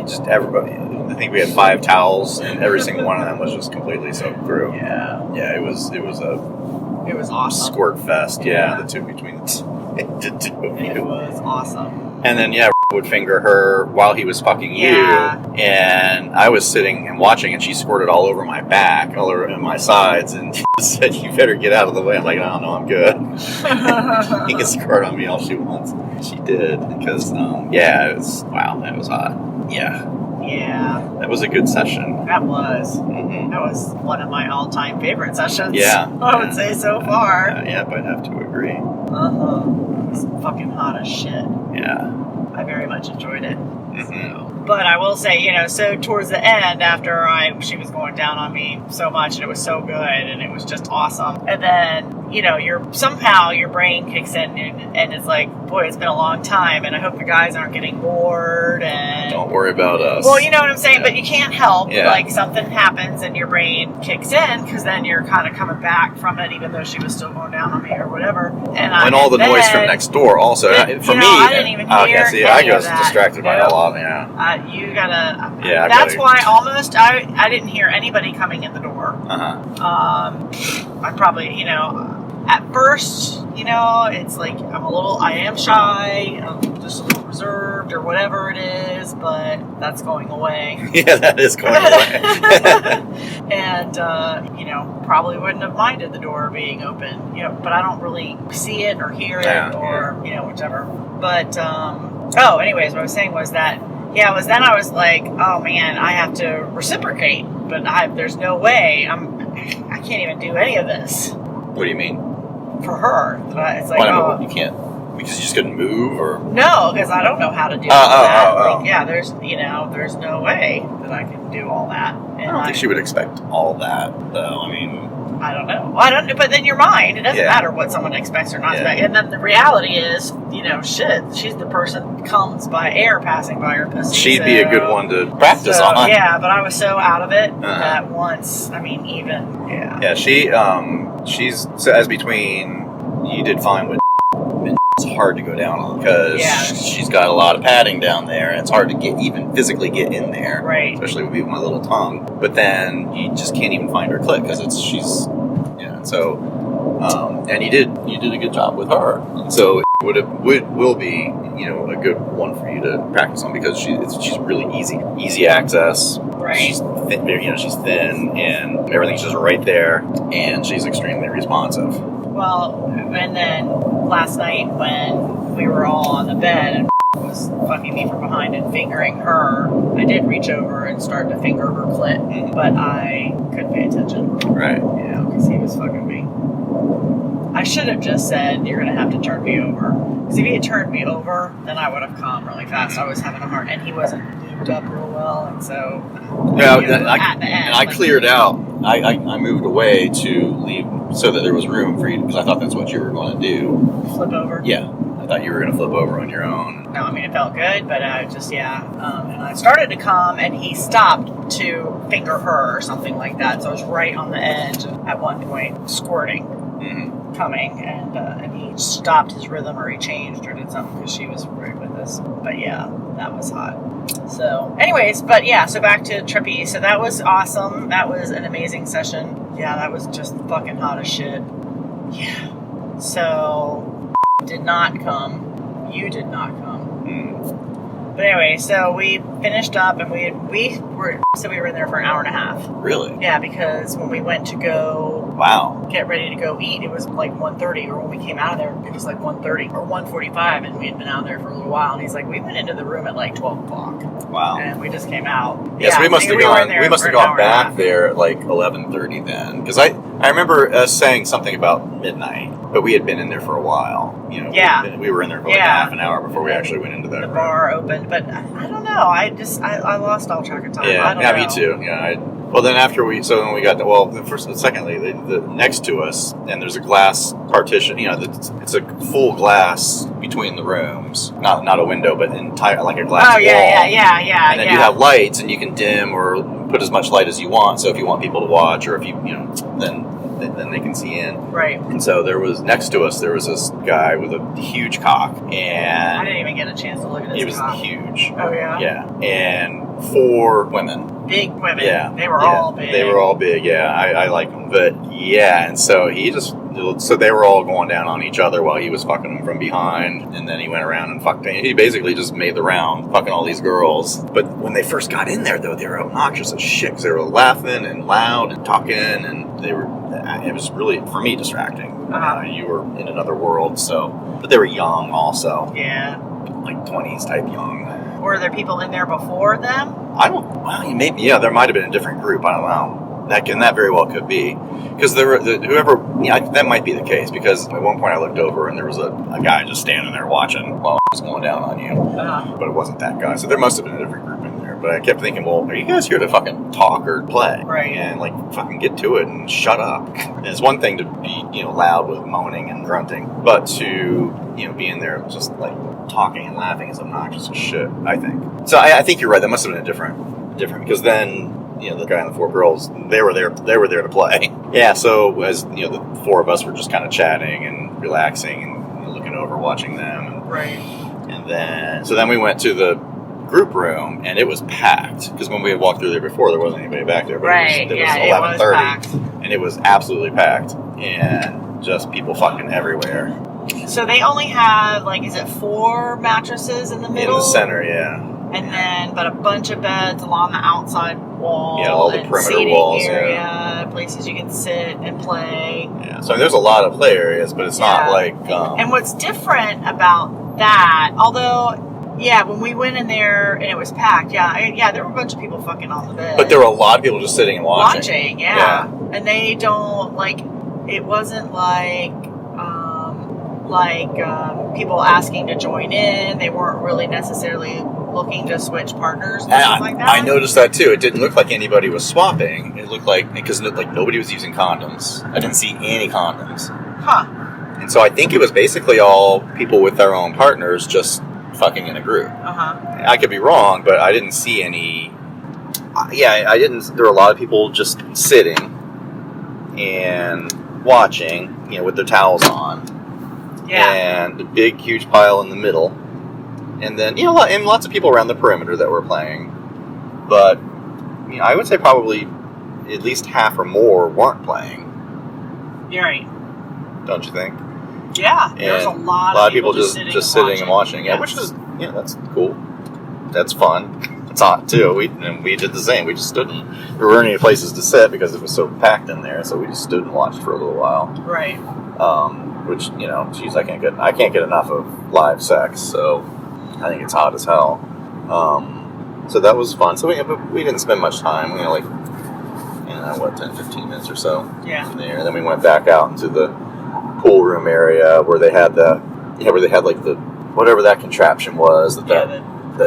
just everybody. I think we had 5 towels, and every single one of them was just completely soaked through. It was awesome. Squirt fest. The two between the two of you. It was awesome. And then would finger her while he was fucking you, and I was sitting and watching, and she squirted all over my back, all over my sides, and said, "You better get out of the way." I'm like, "I don't know, I'm good." He can squirt on me all she wants. She did, because it was that was hot. That was a good session. That was. That was one of my all-time favorite sessions. I would say so far. I'd have to agree. It was fucking hot as shit. I very much enjoyed it. But I will say, so towards the end, after she was going down on me so much, and it was so good, and it was just awesome. And then, somehow your brain kicks in, and it's like, boy, it's been a long time, and I hope the guys aren't getting bored. And don't worry about us. Well, you know what I'm saying, but you can't help. Like something happens, and your brain kicks in, because then you're kind of coming back from it, even though she was still going down on me or whatever. And all the noise from next door, also for me. I didn't even hear. I was distracted by a lot. You gotta. That's why almost I didn't hear anybody coming in the door. I probably at first it's like I am shy, I'm just a little reserved or whatever it is, but that's going away. That is going away. And probably wouldn't have minded the door being open, but I don't really see it or hear it or whichever. But anyways, what I was saying was that. I was like, oh man, I have to reciprocate, but there's no way. I can't even do any of this. What do you mean? For her. It's like, you can't, because you just couldn't move, or? No, because I don't know how to do that. There's no way that I can do all that. And I don't think she would expect all that, though. I don't know. Well, I don't. But then your mind, it doesn't matter what someone expects or not. And then the reality is, she's the person that comes by air passing by her pussy. She'd be a good one to practice on. Yeah, but I was so out of it that once, she's, so as between, you did fine with it's hard to go down on, because she's got a lot of padding down there, and it's hard to even physically get in there, right? Especially with my little tongue. But then you just can't even find her clit, because she's and you did a good job with her, and so it will be a good one for you to practice on, because she's really easy access. Right. She's thin, she's thin, and everything's just right there, and she's extremely responsive. Well, and then last night when we were all on the bed and was fucking me from behind and fingering her. I did reach over and start to finger her clit, but I couldn't pay attention. Right. Yeah, because he was fucking me. I should have just said, you're going to have to turn me over. Because if he had turned me over, then I would have come really fast. I was having a heart, and he wasn't lubed up real well, and so... Yeah, you know, at the end, I cleared out. I moved away to leave so that there was room for you, because I thought that's what you were going to do. Flip over? Yeah. I thought you were going to flip over on your own. No, I mean, it felt good, but I just, yeah. And I started to come, and he stopped to finger her or something like that. So I was right on the edge at one point, squirting, coming, and he stopped his rhythm, or he changed or did something because she was right with us. But yeah, that was hot. So, anyways, but yeah, so back to Trapeze. So that was awesome. That was an amazing session. Yeah, that was just fucking hot as shit. Yeah. So, did not come. You did not come. But anyway, so we finished up, and we were in there for an hour and a half. Really? Yeah, because when we went to go get ready to go eat, it was like 1:30, or when we came out of there, it was like 1:30 or 1:45, and we had been out there for a little while. And he's like, we went into the room at like 12 o'clock. Wow. And we just came out. Yes, Yeah, we must have gone. We must have gone back back there at like 11:30 then, because I remember us saying something about midnight, but we had been in there for a while. You know, Yeah. we were in there for like half an hour before we actually went into that The room. bar opened, but I don't know. I lost all track of time. Yeah, I don't know. me too. Yeah. Well, then after when we got to, secondly, the next to us, and there's a glass partition. You know, it's a full glass between the rooms, not a window, but entire like a glass wall. Yeah. And then you have lights, and you can dim or put as much light as you want. So if you want people to watch, or if you then they can see in. Right. And so next to us, there was this guy with a huge cock, and I didn't even get a chance to look at his it was cock. huge. Oh yeah. Yeah, and 4 women. Big women. Yeah, They were all big. They were all big. Yeah, I like them, but yeah, and so so they were all going down on each other while he was fucking them from behind, and then he went around and fucked. He basically just made the round, fucking all these girls. But when they first got in there, though, they were obnoxious as shit because they were laughing and loud and talking, and it was really, for me, distracting. You were in another world, but they were young also. Yeah. Like 20s type young. Were there people in there before them? There might have been a different group. I don't know. That very well could be. Because that might be the case. Because at one point I looked over and there was a guy just standing there watching while I was going down on you. But it wasn't that guy. So there must have been a different group in there. But I kept thinking, well, are you guys here to fucking talk or play? Right. And like fucking get to it and shut up. And it's one thing to be, loud with moaning and grunting. But to, be in there just like talking and laughing is obnoxious as shit, I think. So I think you're right. That must have been a different because then the guy and the 4 girls, they were there to play. Yeah, so as the 4 of us were just kind of chatting and relaxing and looking over, watching them. Right. And then we went to the group room, and it was packed because when we had walked through there before, there wasn't anybody back there. But right. It was 11:30, and it was absolutely packed, and just people fucking everywhere. So they only have, is it 4 mattresses in the middle? In the center, yeah. And but a bunch of beds along the outside wall. Yeah, all the and perimeter seating walls, area, places you can sit and play. Yeah, so there's a lot of play areas, but it's not like... And what's different about that, although... Yeah, when we went in there and it was packed, there were a bunch of people fucking on the bed. But there were a lot of people just sitting and watching. Yeah. And they don't, it wasn't people asking to join in. They weren't really necessarily looking to switch partners and stuff like that. I noticed that too. It didn't look like anybody was swapping. It looked like, because nobody was using condoms. I didn't see any condoms. Huh. And so I think it was basically all people with their own partners just fucking in a group. I could be wrong, but I didn't see any. I didn't. There were a lot of people just sitting and watching, with their towels on. Yeah. And a big, huge pile in the middle, and then and lots of people around the perimeter that were playing. But I would say probably at least half or more weren't playing. You're right. Don't you think? Yeah, there's a lot of people just sitting and watching. Yeah, which is that's cool. That's fun. It's hot too. We did the same. We just stood and there weren't any places to sit because it was so packed in there. So we just stood and watched for a little while. Right. Which geez, I can't get enough of live sex. So I think it's hot as hell. So that was fun. So we didn't spend much time. 10, 15 minutes or so. Yeah. In there. And then we went back out into the pool room area where they had like the whatever that contraption was. The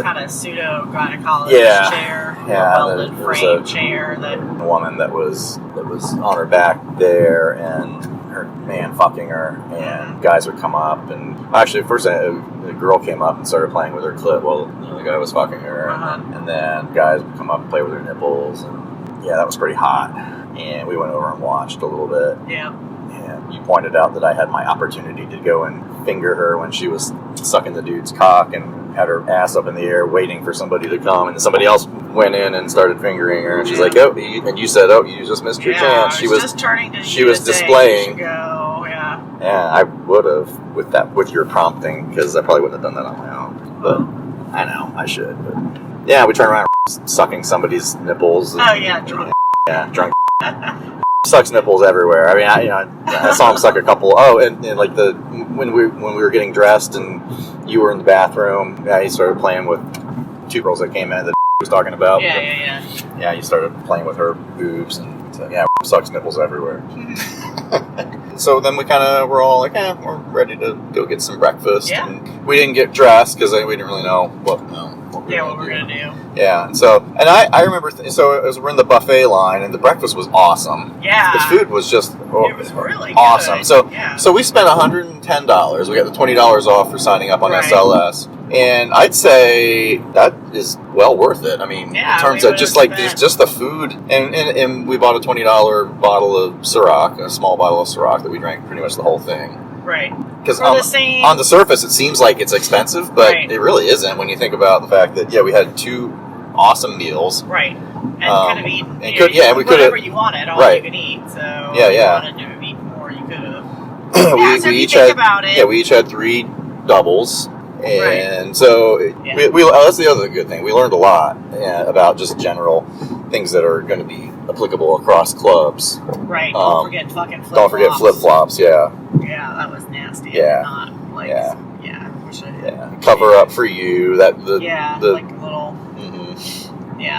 kind of pseudo gynecologist chair, welded frame chair. That woman that was on her back there, and her man fucking her, and guys would come up, and actually first the girl came up and started playing with her clit while the guy was fucking her, and then guys would come up and play with her nipples, and that was pretty hot. And we went over and watched a little bit. Yeah. And you pointed out that I had my opportunity to go and finger her when she was sucking the dude's cock and had her ass up in the air waiting for somebody to come. And somebody else went in and started fingering her. And she's like, oh, and you said, oh, you just missed your chance. She was just turning to she was displaying. Go. Yeah. Yeah, I would have with your prompting, because I probably wouldn't have done that on my own. But I know, I should. But yeah, we turned around sucking somebody's nipples. And, drunk. Yeah, drunk. Sucks nipples everywhere. I mean, I saw him suck a couple. Oh, and like when we were getting dressed and you were in the bathroom, he started playing with two girls that came in that was talking about. Yeah, he started playing with her boobs, and sucks nipples everywhere. So then we kind of were all like, we're ready to go get some breakfast. Yeah. And we didn't get dressed because we didn't really know what we were gonna do. Yeah, and so, and I remember, so as we're in the buffet line, and the breakfast was awesome. Yeah. The food was just it was really awesome. Good. So we spent $110. We got the $20 off for signing up on SLS. And I'd say that is well worth it. I mean, in terms of just the food, and we bought a $20 bottle of Ciroc, a small bottle of Ciroc that we drank pretty much the whole thing. Right. Because on the surface it seems like it's expensive, but it really isn't when you think about the fact that we had two awesome meals. Right. And could have eaten. And we could have whatever you wanted, all you could eat. So if you wanted to eat more, you could have. we each had 3 doubles. And so that's the other good thing. We learned a lot about just general things that are going to be applicable across clubs. Right. Don't forget fucking flip-flops. Don't forget flip-flops, Yeah, that was nasty. Yeah. Not, like, Cover up for you. Like little... Yeah,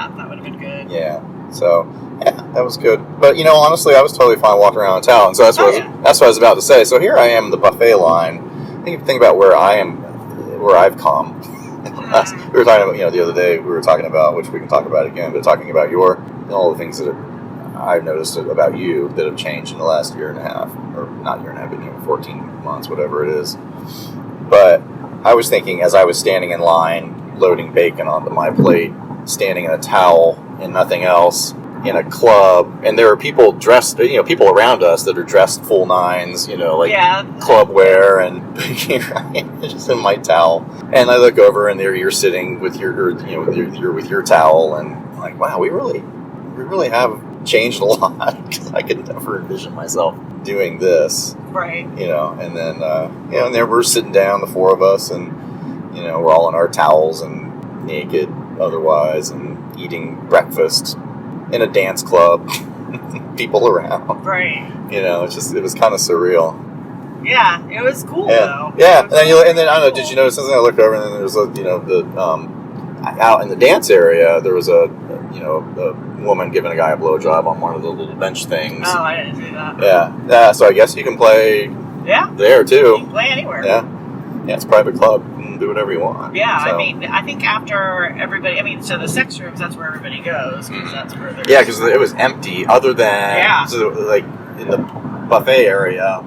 that would have been good. Yeah. So, that was good. But, honestly, I was totally fine walking around town. So that's what I was about to say. So here I am in the buffet line. Think about where I am, where I've come. We were talking about, the other day, we were talking about, which we can talk about again, but talking about all the things that I've noticed about you that have changed in the last year and a half, or not year and a half, but 14 months, whatever it is. But I was thinking, as I was standing in line, loading bacon onto my plate, standing in a towel and nothing else, in a club, and there are people dressed, people around us that are dressed full nines, club wear, and just in my towel. And I look over, and there you're sitting with your towel, and I'm like, wow, we really have changed a lot. Because I could never envision myself doing this, right? And then and there we're sitting down, the 4 of us, and we're all in our towels and naked, otherwise, and eating breakfast in a dance club, people around. Right. It was kind of surreal. Yeah, it was cool though. Yeah, and then I don't know. Did you notice something? I looked over, and then there was out in the dance area, there was a woman giving a guy a blowjob on one of the little bench things. Oh, I didn't see that. Yeah. So I guess you can play. There too. You can play anywhere. Yeah, it's a private club. Do whatever you want. Yeah, so. I mean, I think after everybody, so the sex rooms, that's where everybody goes, because that's where they're... Yeah, because it was empty, other than, so like, in the buffet area,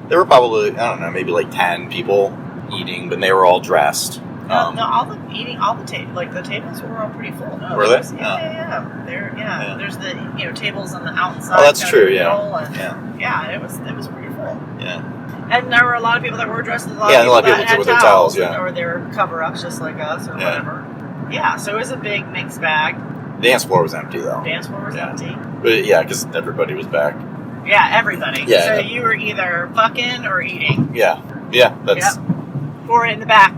there were probably, I don't know, maybe like 10 people eating, but they were all dressed. No, the tables were all pretty full. No, were they? Yeah. There's the, tables on the outside. Oh, that's true, it was pretty full. Yeah. And there were a lot of people that were dressed as a lot of people that had with their towels, or their cover-ups just like us or whatever. Yeah, so it was a big mixed bag. The dance floor was empty, though. Dance floor was empty. But because everybody was back. Yeah, everybody. Yeah, so you were either fucking or eating. Yeah, that's... Yep. Or in the back,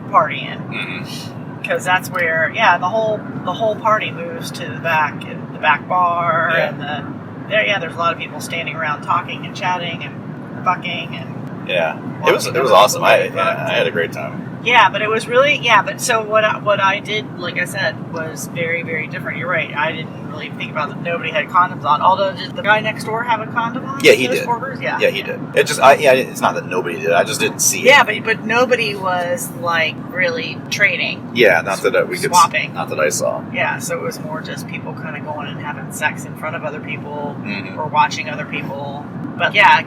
partying. Because that's where, the whole party moves to the back bar, and there's a lot of people standing around talking and chatting and fucking and it was awesome. I had a great time. Yeah, but it was really, but so what I did, like I said, was very, very different. You're right. I didn't really think about that. Nobody had condoms on. Although, did the guy next door have a condom on? Yeah, he did. Squirters? Yeah, he did. It just, it's not that nobody did. I just didn't see it. Yeah, but nobody was like really trading. Yeah, not that we could swapping. Not that I saw. Yeah, so it was more just people kind of going and having sex in front of other people or watching other people. But yeah,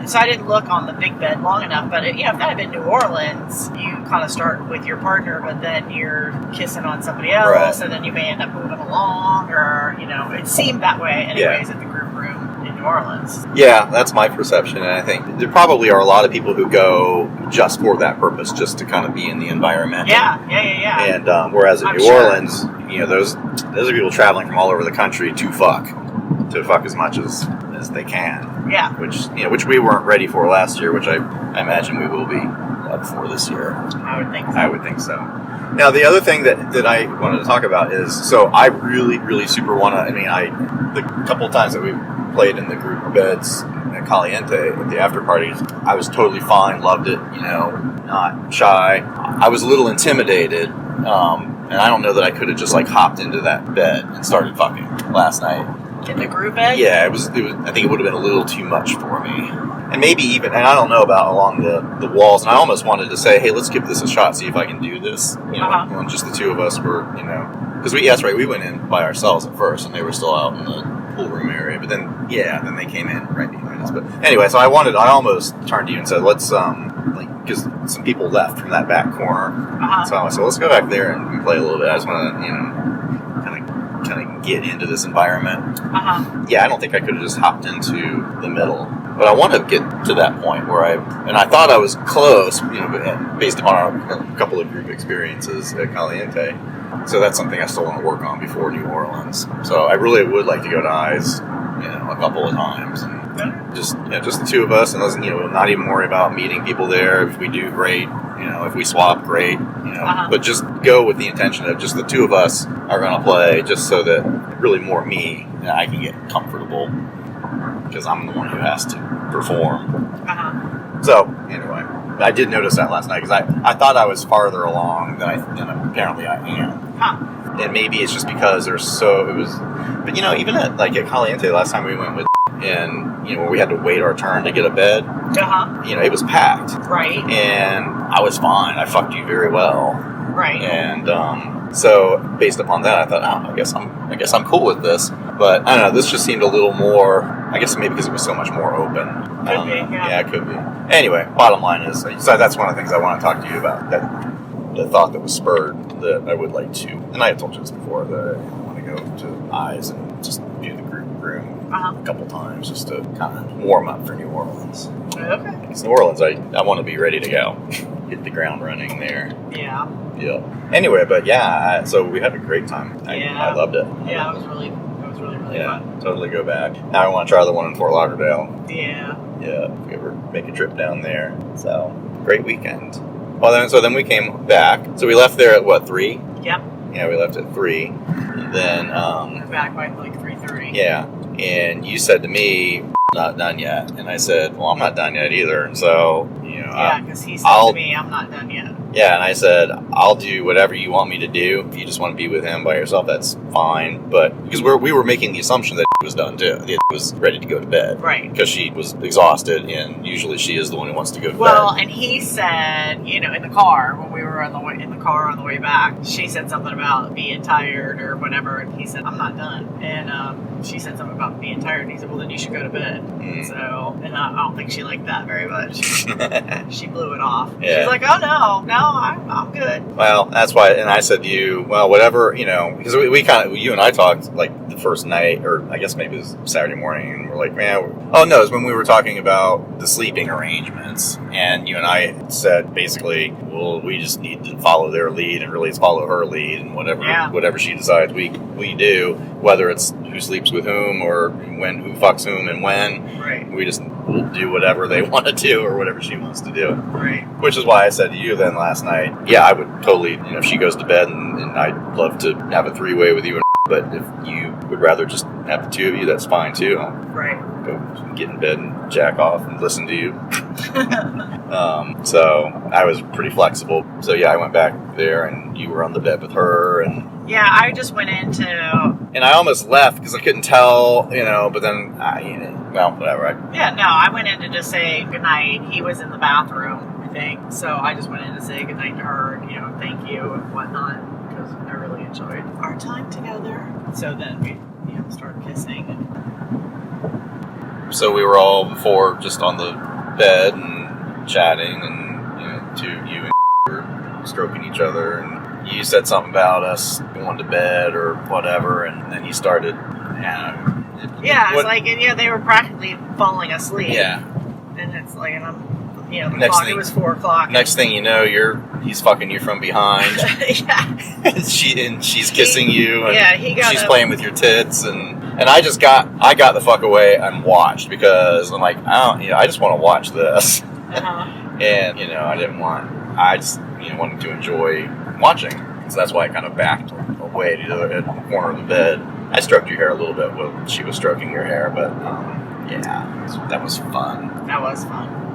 so I didn't look on the big bed long enough. But if that had been New Orleans, you kind of start with your partner, but then you're kissing on somebody else, right. And then you may end up moving along, or it seemed that way anyways at the group room in New Orleans. Yeah, that's my perception, and I think there probably are a lot of people who go just for that purpose, just to kind of be in the environment. Yeah. And whereas in New Orleans, those are people traveling from all over the country to fuck as much as they can. Yeah. Which we weren't ready for last year, which I imagine we will be up for this year. I would think so. Now, the other thing that I wanted to talk about is, so I really, really super want to, the couple of times that we played in the group beds at Caliente at the after parties, I was totally fine, loved it, not shy. I was a little intimidated, and I don't know that I could have just hopped into that bed and started fucking last night. In the group bed? Yeah, it was. I think it would have been a little too much for me. And maybe even, and I don't know about along the walls, and I almost wanted to say, hey, let's give this a shot, see if I can do this. When just the two of us were, because that's right, we went in by ourselves at first, and they were still out in the pool room area, but then they came in right behind us. But anyway, so I almost turned to you and said, let's, because some people left from that back corner. So I said, let's go back there and play a little bit. I just want to, kind of get into this environment. Yeah, I don't think I could have just hopped into the middle, but I want to get to that point where I thought I was close, based upon a couple of group experiences at Caliente. So that's something I still want to work on before New Orleans. So I really would like to go to Eyes, a couple of times, and just the two of us, and let's, not even worry about meeting people there. If we do, great. If we swap, great. But just go with the intention of just the two of us are going to play, just so that really more me and I can get comfortable, because I'm the one who has to perform. So anyway, I did notice that last night, because I thought I was farther along than apparently I am. And maybe it's just because but even at Caliente last time we went with, and where we had to wait our turn to get a bed, it was packed, right? And I was fine. I fucked you very well, right? And so based upon that, I thought, I guess I'm cool with this. But I don't know, this just seemed a little more, I guess maybe because it was so much more open. Could be, yeah, it could be. Anyway, bottom line is, so that's one of the things I want to talk to you about, the thought that was spurred, that I would like to, and I had told you this before, that I want to go to Eyes and just view the group room a couple times, just to kind of warm up for New Orleans. Okay. Because New Orleans, I want to be ready to go. Hit the ground running there. Yeah. Anyway, but so we had a great time. I loved it. Yeah, it was really fun. Totally go back. Now I want to try the one in Fort Lauderdale. Yeah. Yeah, if we ever make a trip down there. So, great weekend. Well, then we came back. So we left there at 3? Yep. Yeah, we left at 3. And then we were back by 3:30. Yeah. And you said to me, not done yet. And I said, well, I'm not done yet either. And so, yeah, because he said to me, I'm not done yet. Yeah, and I said, I'll do whatever you want me to do. If you just want to be with him by yourself, that's fine. But because we were making the assumption that he was done too. He was ready to go to bed. Right. Because she was exhausted, and usually she is the one who wants to go to bed. Well, and he said, in the car, when we were on the way back, she said something about being tired or whatever, and he said, I'm not done. And she said something about being tired, and he said, well, then you should go to bed. And I don't think she liked that very much. She blew it off. Yeah. She's like, oh, no, I'm good. Well, that's why, and I said to you, well, whatever, because we kind of, you and I talked, the first night, or I guess maybe it was Saturday morning, and we're like, man, it was when we were talking about the sleeping arrangements, and you and I said, basically, well, we just need to follow their lead, and really follow her lead, and whatever she decides we do, whether it's who sleeps with whom, or who fucks whom and when, right? We'll do whatever they want to do, or whatever she wants to do. Right. Which is why I said to you then last night, yeah, I would totally, if she goes to bed, and I'd love to have a 3-way with you, but if you would rather just have the two of you, that's fine too. Right. Go get in bed and jack off and listen to you. So I was pretty flexible. So yeah, I went back there, and you were on the bed with her, and Yeah, I just went into... And I almost left because I couldn't tell, but then, well, whatever. I went in to just say goodnight. He was in the bathroom, I think. So I just went in to say goodnight to her, and, thank you and whatnot, because I really enjoyed our time together. So then we, started kissing. So we were all before just on the bed and chatting, and, you and were stroking each other, and you said something about us going to bed or whatever, and then you started, they were practically falling asleep. Yeah. And it's like, and I'm, the Next clock, thing, it was 4 o'clock. Next thing you know, he's fucking you from behind. Yeah. She's kissing you, and she's playing with your tits, and I got the fuck away and watched, because I'm like, I just want to watch this. Uh-huh. And, I just wanted to enjoy watching. So that's why I kind of backed away to the corner of the bed. I stroked your hair a little bit while she was stroking your hair, but that was fun. That was fun.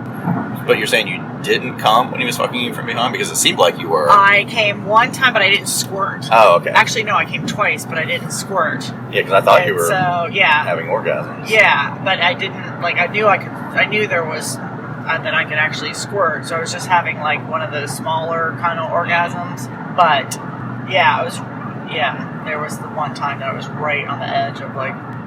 But you're saying you didn't come when he was fucking you from behind? Because it seemed like you were. I came one time, but I didn't squirt. Oh, okay. Actually, no, I came twice, but I didn't squirt. Yeah, because I thought you were having orgasms. Yeah, but I didn't, I knew there was... that I could actually squirt, so I was just having one of those smaller kind of orgasms. But there was the one time that I was right on the edge of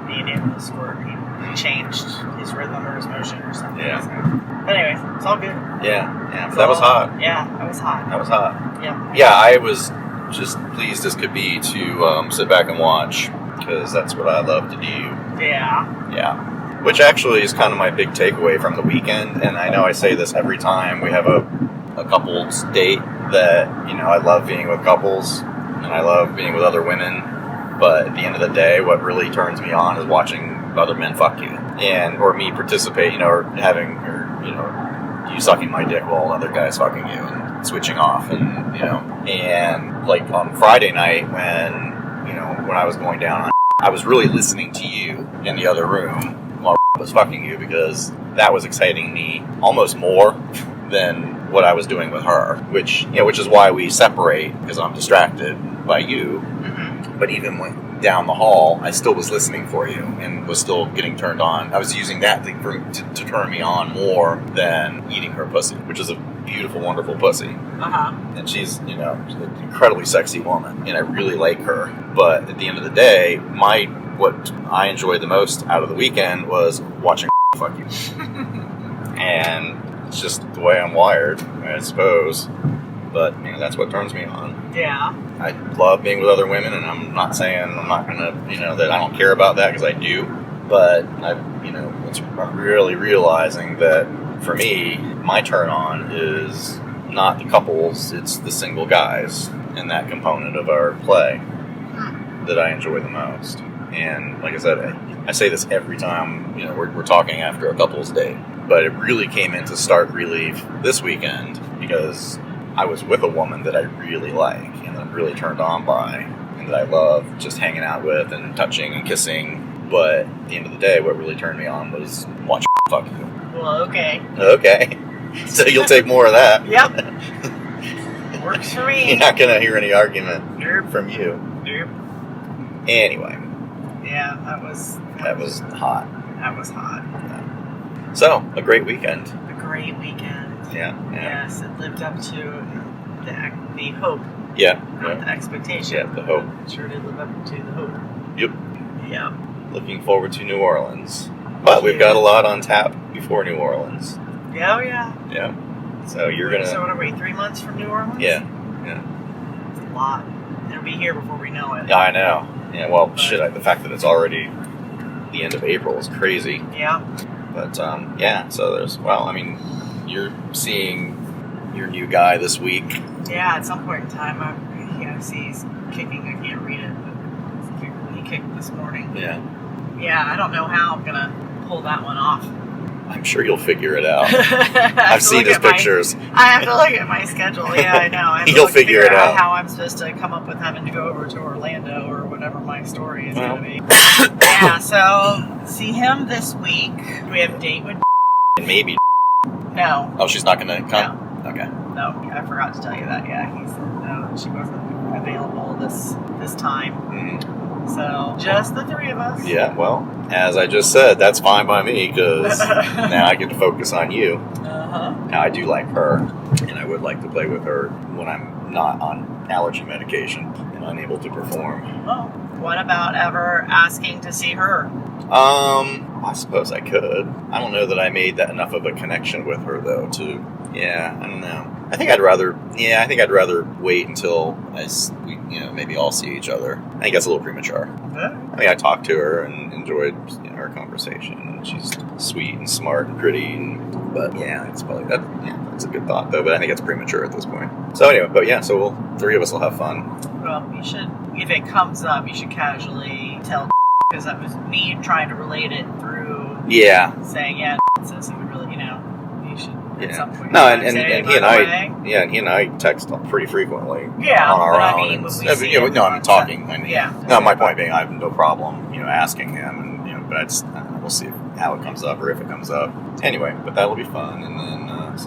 being able to squirt. He changed his rhythm or his motion or something. Yeah. So. But anyways, it's all good. Yeah. That was hot. Yeah, that was hot. That was hot. Yeah. Yeah, I was just pleased as could be to sit back and watch, because that's what I love to do. Yeah. Yeah. Which actually is kind of my big takeaway from the weekend, and I know I say this every time we have a couples date, that, I love being with couples, and I love being with other women, but at the end of the day, what really turns me on is watching other men fuck you, or me participate, or having, you sucking my dick while other guys fucking you, and switching off, and, and on Friday night when I was going down, I was really listening to you in the other room while was fucking you, because that was exciting me almost more than what I was doing with her, which is why we separate, because I'm distracted by you. Mm-hmm. But even when down the hall, I still was listening for you and was still getting turned on. I was using that thing to turn me on more than eating her pussy, which is a beautiful, wonderful pussy. Uh-huh. And she's, she's an incredibly sexy woman, and I really like her. But at the end of the day, what I enjoyed the most out of the weekend was watching fuck you. And it's just the way I'm wired, I suppose. But, that's what turns me on. Yeah. I love being with other women, and I'm not saying I'm not going to, that I don't care about that, because I do. But, I'm really realizing that, for me, my turn on is not the couples, it's the single guys in that component of our play that I enjoy the most. And like I said, I say this every time, we're talking after a couple's date, but it really came into stark relief this weekend, because I was with a woman that I really like, and that I'm really turned on by, and that I love just hanging out with and touching and kissing. But at the end of the day, what really turned me on was watching fuck you. Well, okay. Okay. So you'll take more of that. Yep. Works for me. You're not going to hear any argument from you. Nope. Anyway. Yeah, that was hot. That was hot. Yeah. So, a great weekend. A great weekend. Yeah. Yes, it lived up to the hope. Yeah. Not the expectation. Yeah, the hope. It sure did live up to the hope. Yep. Yeah. Looking forward to New Orleans. But we've got a lot on tap before New Orleans. Yeah, yeah. Yeah. So you're going to... So what are we, 3 months from New Orleans? Yeah. It's a lot. It'll be here before we know it. Yeah, I know. Yeah, well, the fact that it's already the end of April is crazy. Yeah. But, so you're seeing your new guy this week. Yeah, at some point in time, I see he's kicking. I can't read it, but he kicked this morning. Yeah. Yeah, I don't know how I'm going to pull that one off. I'm sure you'll figure it out. I've seen his pictures. I have to look at my schedule. Yeah, I know. You'll figure it out. How I'm supposed to come up with having to go over to Orlando or whatever my story is going to be. Yeah, so see him this week. We have a date with and maybe No. Oh, she's not going to come? No. Okay. No, I forgot to tell you that. Yeah, he said no, she wasn't available this time. Mm-hmm. So, just the three of us. Yeah, well, as I just said, that's fine by me, because now I get to focus on you. Uh-huh. Now, I do like her, and I would like to play with her when I'm not on allergy medication and unable to perform. Well, what about ever asking to see her? I suppose I could. I don't know that I made that enough of a connection with her, though, I don't know. I think I'd rather wait until maybe all see each other. I think that's a little premature. Okay. I mean, I talked to her and enjoyed our conversation, and she's sweet and smart and pretty. But yeah, it's probably that. Yeah, that's a good thought, though. But I think it's premature at this point. So anyway, but yeah, so three of us will have fun. Well, you should, if it comes up, you should casually tell, because that was me trying to relate it through. Yeah. Saying, yeah, since you would really, you should at some point. No, and he and I text pretty frequently. Yeah, on our but own. I mean, when we see him, talking. Yeah. No, my point being, I have no problem, asking him, and but we'll see how it comes up or if it comes up. Anyway, but that'll be fun, and then it's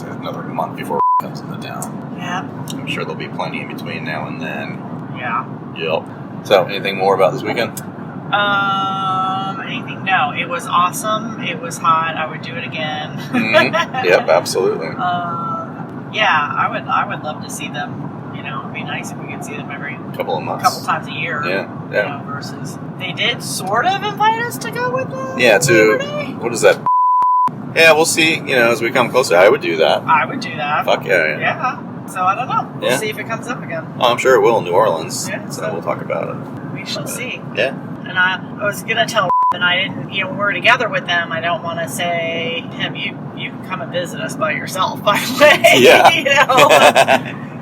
another month before comes into town. Yeah. I'm sure there'll be plenty in between now and then. Yeah. Yep. So, anything more about this weekend? Anything? No, it was awesome. It was hot. I would do it again. Mm-hmm. Yep, absolutely. Yeah, I would love to see them. It'd be nice if we could see them every couple of months, couple times a year. Yeah. Versus they did sort of invite us to go with them. Yeah, what is that? Yeah, we'll see. As we come closer, I would do that. I would do that. Fuck yeah. Yeah. So I don't know. We'll see if it comes up again. Oh, I'm sure it will in New Orleans. Yeah. So we'll talk about it. We shall see. Yeah. And I was gonna tell, and I didn't. When we're together with them, I don't want to say him. You can come and visit us by yourself. By the way. Yeah.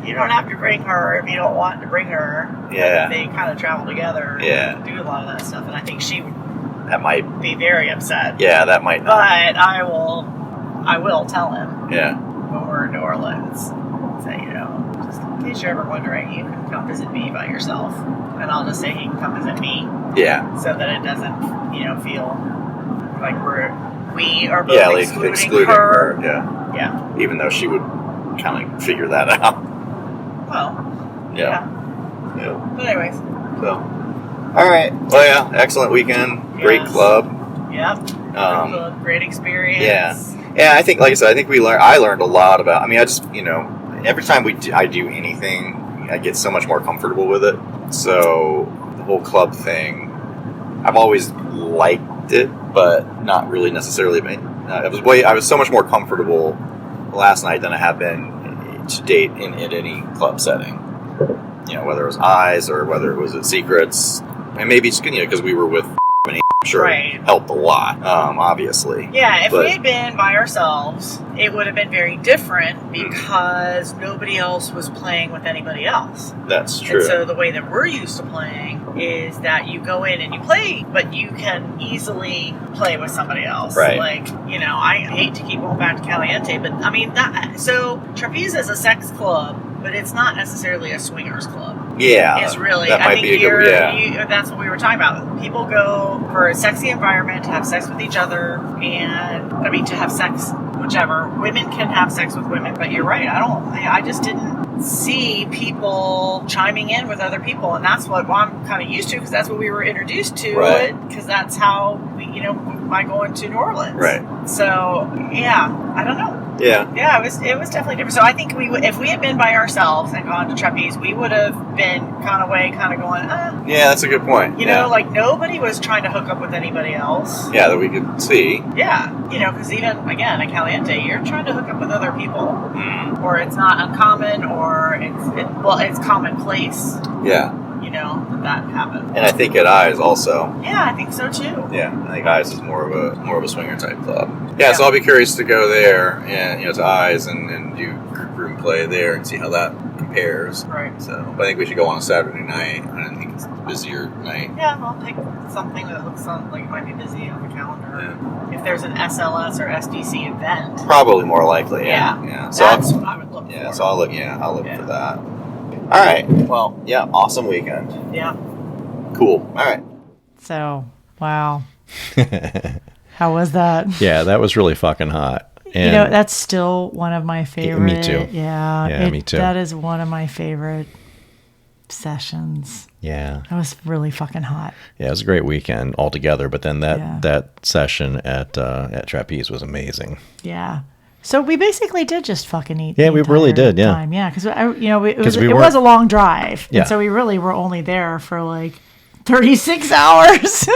You don't have to bring her if you don't want to bring her. Yeah. They kind of travel together. And do a lot of that stuff, and I think she would. That might be very upset. Yeah, that might. But I will tell him. Yeah. When we're in New Orleans, say just in case you're ever wondering, you can come visit me by yourself, and I'll just say he can come visit me. Yeah. So that it doesn't feel like we are both excluding her. Yeah. Yeah. Even though she would kind of figure that out. Well. Yeah. But anyways. So. All right. Well, yeah. Excellent weekend. Yes. Great club. Yep. Great experience. Yeah. Yeah. I think, like I said, I learned a lot about. I mean, I just every time I do anything, I get so much more comfortable with it. So the whole club thing, I've always liked it, but not really necessarily. I was so much more comfortable last night than I have been to date in any club setting. Whether it was Eyes or whether it was at Secrets, and maybe it's because we were with. I'm sure it helped a lot, obviously. Yeah, if we had been by ourselves, it would have been very different because nobody else was playing with anybody else. That's true. And so the way that we're used to playing is that you go in and you play, but you can easily play with somebody else. Right. Like, I hate to keep going back to Caliente, but I mean, so Trapeze is a sex club, but it's not necessarily a swingers club. Yeah, it's really. That might be a good. That's what we were talking about. People go for a sexy environment to have sex with each other, and to have sex, whichever. Women can have sex with women, but you're right. I just didn't see people chiming in with other people, and that's what I'm kind of used to because that's what we were introduced to. Right. Because that's how we, by going to New Orleans. Right. So yeah, I don't know. Yeah, it was definitely different. So I think if we had been by ourselves and gone to Trapeze, we would have been kind of going, Yeah, that's a good point. Like nobody was trying to hook up with anybody else. Yeah, that we could see. Yeah, because even again at Caliente, you're trying to hook up with other people, or it's not uncommon, or it's commonplace. Yeah. That happened. And I think at Eyes also. Yeah, I think so too. Yeah, I think Eyes is more of a swinger type club. Yeah, so I'll be curious to go there and to Eyes and do group room play there and see how that compares. Right. So, but I think we should go on a Saturday night. I don't think it's a busier night. Yeah, I'll pick something that looks like it might be busy on the calendar. Yeah. If there's an SLS or SDC event. Probably more likely. Yeah. So that's what I would look for. Yeah. So I'll look for that. All right. Well, yeah, awesome weekend. Yeah. Cool. All right. So, wow. How was that? Yeah, that was really fucking hot. And that's still one of my favorite. me too. Yeah, me too. That is one of my favorite sessions. Yeah. It was really fucking hot. Yeah, it was a great weekend altogether. But then Yeah. that session at Trapeze was amazing. Yeah. So we basically did just fucking eat. Yeah, the we really entire did, yeah. time. Yeah, because we it was a long drive, Yeah. and so we really were only there for like 36 hours.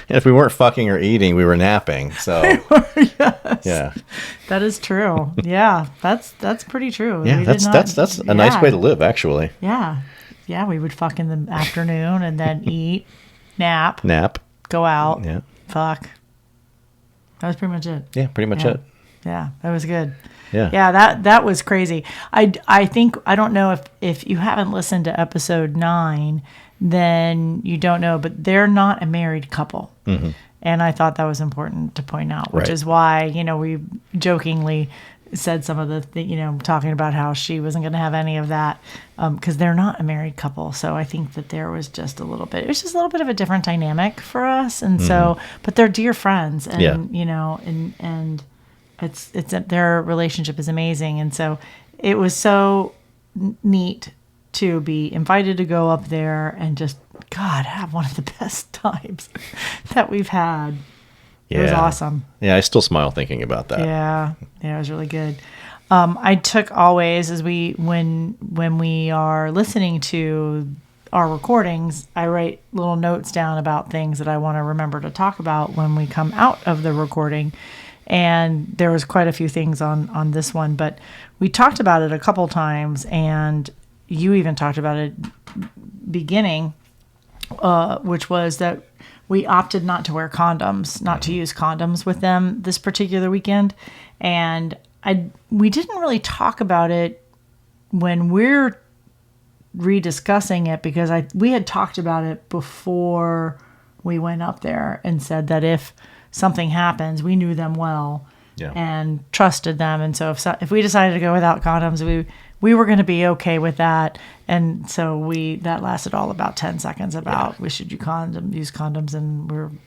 And if we weren't fucking or eating, we were napping. So Yes. yeah, That is true. Yeah, that's pretty true. yeah, We that's did not- that's a nice way to live, actually. Yeah, yeah. We would fuck in the afternoon and then eat, nap, Nap. go out, Yeah, fuck. That was pretty much it. yeah, pretty much Yeah. it. Yeah, that was good. Yeah. Yeah, that was crazy. I think, I don't know if you haven't listened to episode 9, then you don't know, but they're not a married couple. Mm-hmm. And I thought that was important to point out, which Right. is why, we jokingly said some of the, talking about how she wasn't going to have any of that, because they're not a married couple. So I think that there was just it was just a little bit of a different dynamic for us. And so, but they're dear friends, and, Yeah. and it's their relationship is amazing. And so it was so neat to be invited to go up there and just, God, have one of the best times that we've had. Yeah. It was awesome. Yeah, I still smile thinking about that. Yeah, it was really good. I took always, when we are listening to our recordings, I write little notes down about things that I want to remember to talk about when we come out of the recording. And there was quite a few things on this one, but we talked about it a couple times, and you even talked about it beginning, which was that we opted not to wear condoms, not to use condoms with them this particular weekend. And we didn't really talk about it when we're rediscussing it, because we had talked about it before we went up there and said that if something happens, we knew them well and trusted them. And so if we decided to go without condoms, we were going to be okay with that. And so that lasted all about 10 seconds about we should use condoms. And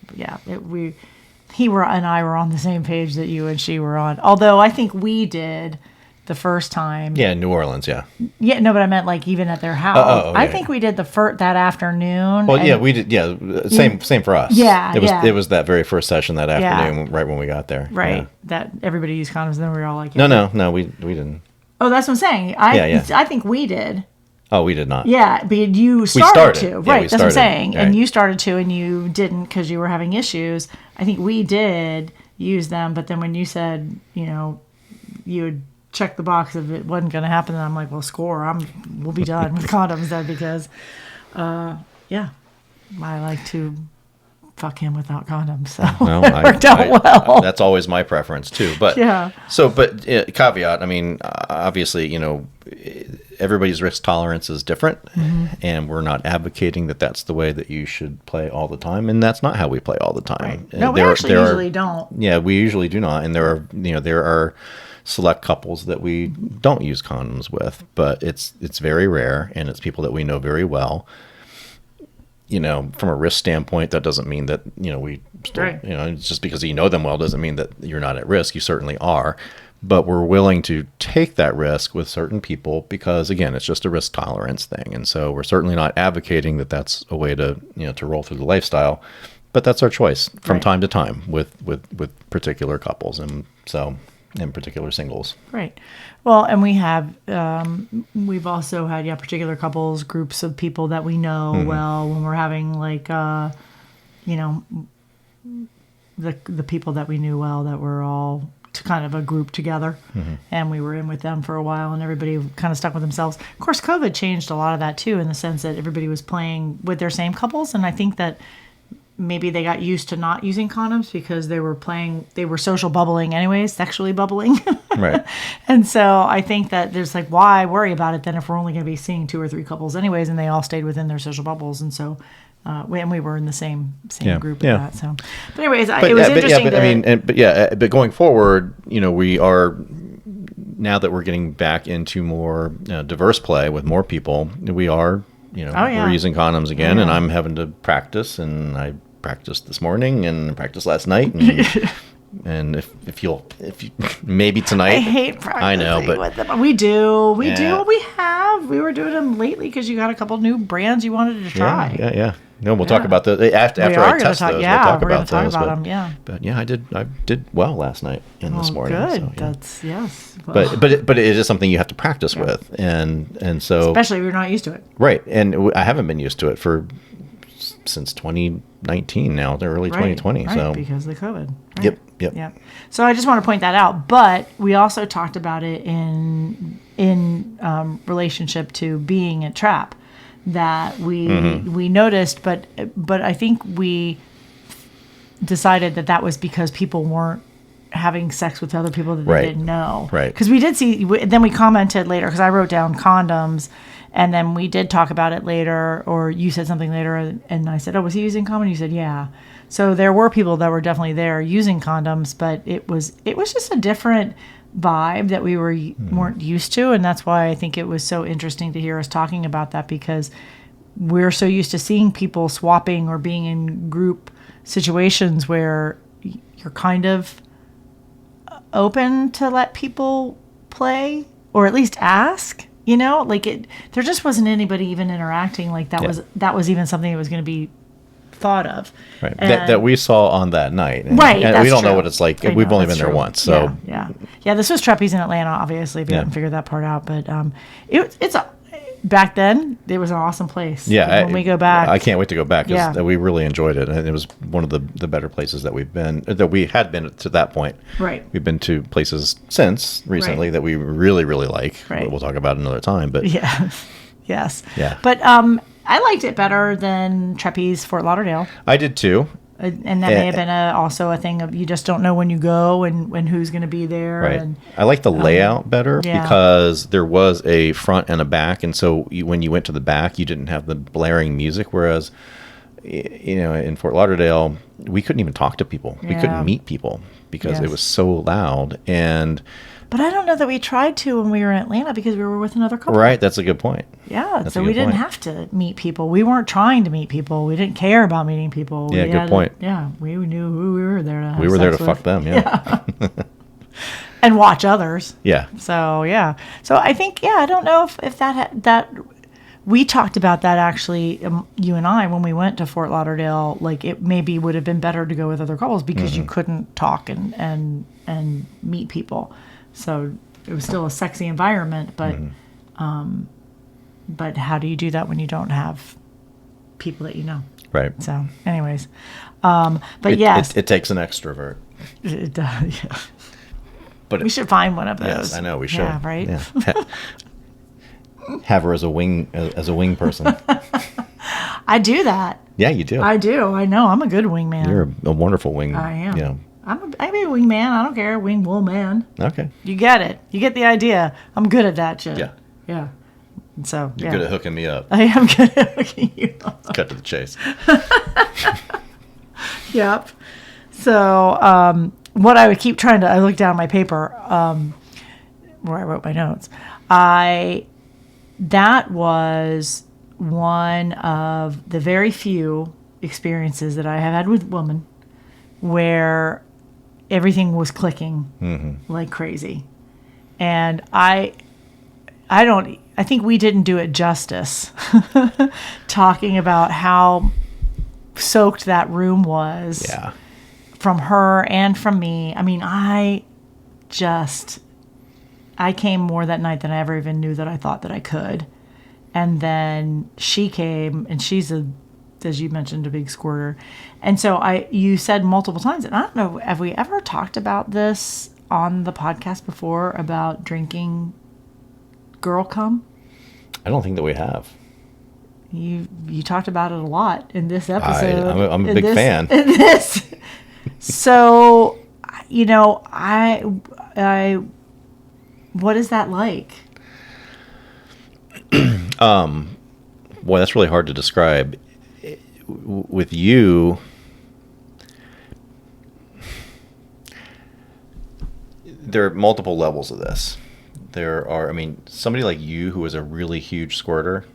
he and I were on the same page that you and she were on. Although I think we did the first time. Yeah, New Orleans, yeah. Yeah, no, but I meant like even at their house. I think we did that afternoon. Well, we did. Yeah, same for us. Yeah, it was that very first session that afternoon, right when we got there. Right, Yeah. that everybody used condoms, and then we were all like, No, we didn't. Oh, that's what I'm saying. I think we did. Oh, we did not. Yeah, but you started to. Yeah, Right, we that's what I'm started, saying. right. And you started to, and you didn't because you were having issues. I think we did use them, but then when you said, you would check the box if it wasn't going to happen, then I'm like, well, we'll be done with condoms then, because, I like to fuck him without condoms. So it worked out well. That's always my preference too. But yeah. So, but caveat. I mean, obviously, everybody's risk tolerance is different, and we're not advocating that that's the way that you should play all the time, and that's not how we play all the time. Right. No, we usually don't. Yeah, we usually do not, and there are select couples that we don't use condoms with, but it's very rare, and it's people that we know very well. From a risk standpoint, that doesn't mean that we still, right. Just because you know them well doesn't mean that you're not at risk. You certainly are, but we're willing to take that risk with certain people because, again, it's just a risk tolerance thing, and so we're certainly not advocating that that's a way to to roll through the lifestyle, but that's our choice from time to time with particular couples, and so. In particular singles. Right. Well, and we've also had, particular couples, groups of people that we know well when we're having like, the people that we knew well that were all kind of a group together, and we were in with them for a while, and everybody kind of stuck with themselves. Of course, COVID changed a lot of that too, in the sense that everybody was playing with their same couples, and I think that maybe they got used to not using condoms because they were social bubbling anyways, sexually bubbling. Right. And so I think that there's like, why worry about it then if we're only going to be seeing 2 or 3 couples anyways, and they all stayed within their social bubbles. And so we were in the same group with that. So, but anyways, it was interesting. But going forward, we are, now that we're getting back into more diverse play with more people, we are, we're using condoms again, and I'm having to practice, and I practiced this morning and practiced last night, and And if you maybe tonight. I hate practicing I know, but with them. We do. We have. We were doing them lately because you got a couple new brands you wanted to try. Yeah. No, we'll talk about after I test those. Yeah, we'll talk we're about talk those. About them. Yeah. But yeah, I did well last night and this morning. Good. So, yeah. That's yes. Well, But it is something you have to practice with, and so especially if you're not used to it. right. And I haven't been used to it since 2019 now, the early 2020. Right, So because of the COVID. Right? Yep. So I just want to point that out. But we also talked about it in relationship to being at Trap, that we noticed, but I think we decided that was because people weren't having sex with other people that they didn't know. Right. Because we did see. Then we commented later because I wrote down condoms. And then we did talk about it later, or you said something later, and I said, "Oh, was he using condom?" You said, "Yeah." So there were people that were definitely there using condoms, but it was just a different vibe that we weren't used to, and that's why I think it was so interesting to hear us talking about that, because we're so used to seeing people swapping or being in group situations where you're kind of open to let people play or at least ask. There just wasn't anybody even interacting like that. Was even something that was going to be thought of. Right. That we saw on that night. And we don't know what it's like. We've only been there once. So yeah. This was Trapeze in Atlanta, obviously, if you haven't figured that part out. But back then, it was an awesome place. Yeah. When we go back, I can't wait to go back because we really enjoyed it. And it was one of the better places that we had been to that point. Right. We've been to places since recently that we really, really like. Right. We'll talk about another time. But yes. Yeah. But I liked it better than Trapeze Fort Lauderdale. I did too. And that may have been also a thing of you just don't know when you go and who's going to be there. Right. And, I like the layout better because there was a front and a back. And so when you went to the back, you didn't have the blaring music. Whereas, in Fort Lauderdale, we couldn't even talk to people. We couldn't meet people because it was so loud. But I don't know that we tried to when we were in Atlanta because we were with another couple. Right. That's a good point. Yeah. So we didn't have to meet people. We weren't trying to meet people. We didn't care about meeting people. Yeah, good point. We knew who we were there to have We were there to sex fuck with. them. Yeah. And watch others. Yeah. So, yeah. So I think, I don't know if that we talked about that actually, you and I, when we went to Fort Lauderdale, like it maybe would have been better to go with other couples because you couldn't talk and meet people. So it was still a sexy environment, but how do you do that when you don't have people that you know? Right. So, anyways, but yes, it takes an extrovert. It does. Yeah. But we should find one of those. Yes, I know we should. Yeah, right. Yeah. Have her as a wing person. I do that. Yeah, you do. I do. I know. I'm a good wingman. You're a wonderful wing. I am. Yeah. I'm a wingman. I don't care. Wing woman. Okay. You get it. You get the idea. I'm good at that shit. Yeah. Yeah. So You're good at hooking me up. I am good at hooking you up. Cut to the chase. Yep. So what I would keep trying to, I look down my paper where I wrote my notes. That was one of the very few experiences that I have had with women where everything was clicking like crazy. And I think we didn't do it justice talking about how soaked that room was from her and from me. I mean, I came more that night than I ever even knew that I thought that I could. And then she came, and she's as you mentioned, a big squirter. And so you said multiple times, and I don't know, have we ever talked about this on the podcast before about drinking girl cum? I don't think that we have. You talked about it a lot in this episode. I'm a big fan. So, I what is that like? Boy, that's really hard to describe. With you, there are multiple levels of this. There are, somebody like you who is a really huge squirter,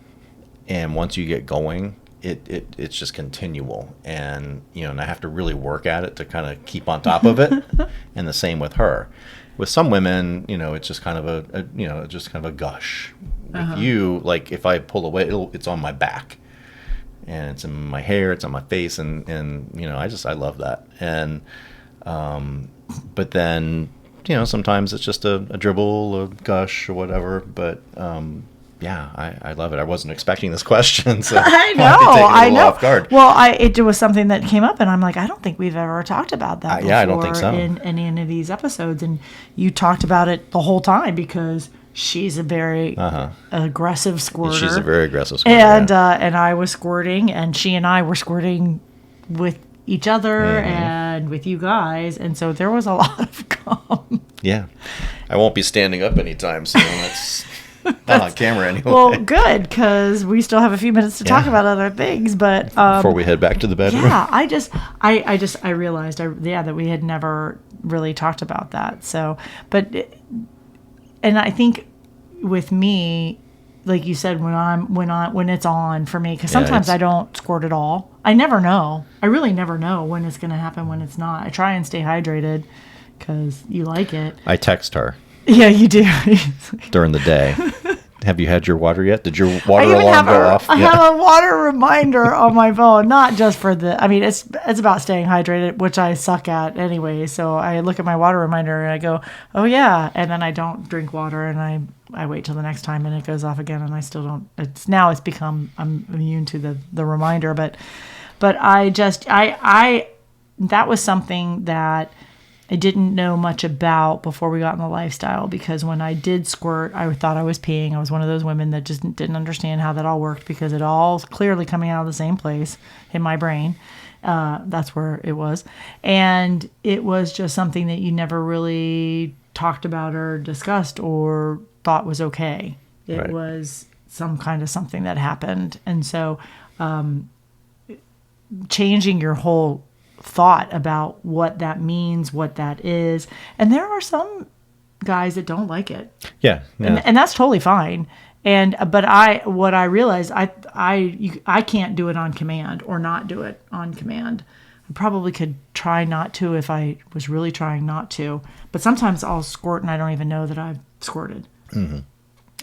and once you get going, it's just continual, and and I have to really work at it to kind of keep on top of it. And the same with her. With some women, it's just kind of a gush. With you, like if I pull away, it's on my back, and it's in my hair, it's on my face, and I love that. And but then sometimes it's just a dribble, a gush, or whatever. But I love it. I wasn't expecting this question, so I know. I know. Off guard. Well, it was something that came up, and I'm like, I don't think we've ever talked about that before. I don't think so. In any of these episodes, and you talked about it the whole time because she's a very aggressive squirter. She's a very aggressive squirter, and I was squirting, and she and I were squirting with each other and with you guys, and so there was a lot of cum. Yeah, I won't be standing up anytime soon. That's not on camera anyway. Well, good, because we still have a few minutes to talk about other things. But before we head back to the bedroom, I realized that we had never really talked about that. So, and I think with me, like you said, when it's on for me, because sometimes I don't squirt at all. I never know. I really never know when it's going to happen, when it's not. I try and stay hydrated because you like it. I text her. Yeah, you do. During the day. Have you had your water yet? Did your water alarm go off? I have a water reminder on my phone, not just for it's about staying hydrated, which I suck at anyway. So I look at my water reminder and I go, oh yeah. And then I don't drink water, and I wait till the next time, and it goes off again, and I still don't. It's become, I'm immune to the reminder, but that was something that I didn't know much about before we got in the lifestyle, because when I did squirt, I thought I was peeing. I was one of those women that just didn't understand how that all worked, because it all's clearly coming out of the same place in my brain. That's where it was. And it was just something that you never really talked about or discussed or thought was okay. It was some kind of something that happened. And so changing your whole thought about what that means, what that is. And there are some guys that don't like it. Yeah. And that's totally fine. But what I realized, I can't do it on command or not do it on command. I probably could try not to if I was really trying not to. But sometimes I'll squirt and I don't even know that I've squirted. Mm-hmm.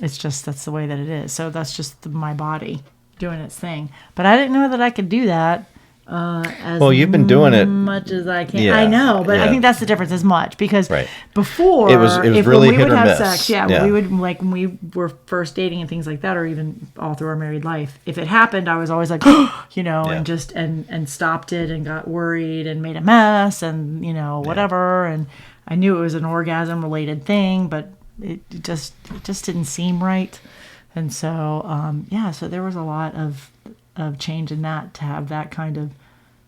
It's just, that's the way that it is. So that's just my body doing its thing. But I didn't know that I could do that. You've been doing it much as I can. I know, but I think that's the difference, as much, because before it was really hit or miss. Sex, we would, like when we were first dating and things like that, or even all through our married life, if it happened, I was always like, and just and stopped it and got worried and made a mess and whatever, and I knew it was an orgasm related thing, but it just didn't seem right, and so so there was a lot of change in that, to have that kind of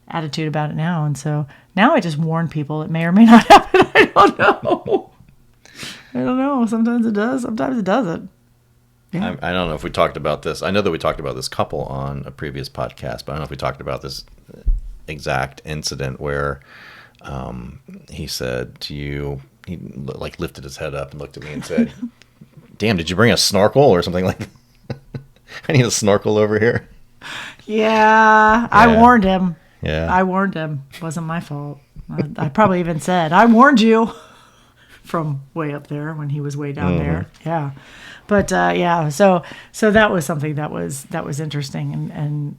attitude about it now. And so now I just warn people it may or may not happen. I don't know. Sometimes it does. Sometimes it doesn't. Yeah. I don't know if we talked about this. I know that we talked about this couple on a previous podcast, but I don't know if we talked about this exact incident where he said to you, he like lifted his head up and looked at me and said, damn, did you bring a snorkel or something like that? I need a snorkel over here. Yeah, I warned him. Yeah. I warned him. It wasn't my fault. I probably even said, I warned you, from way up there when he was way down there. Yeah. But so that was something that was interesting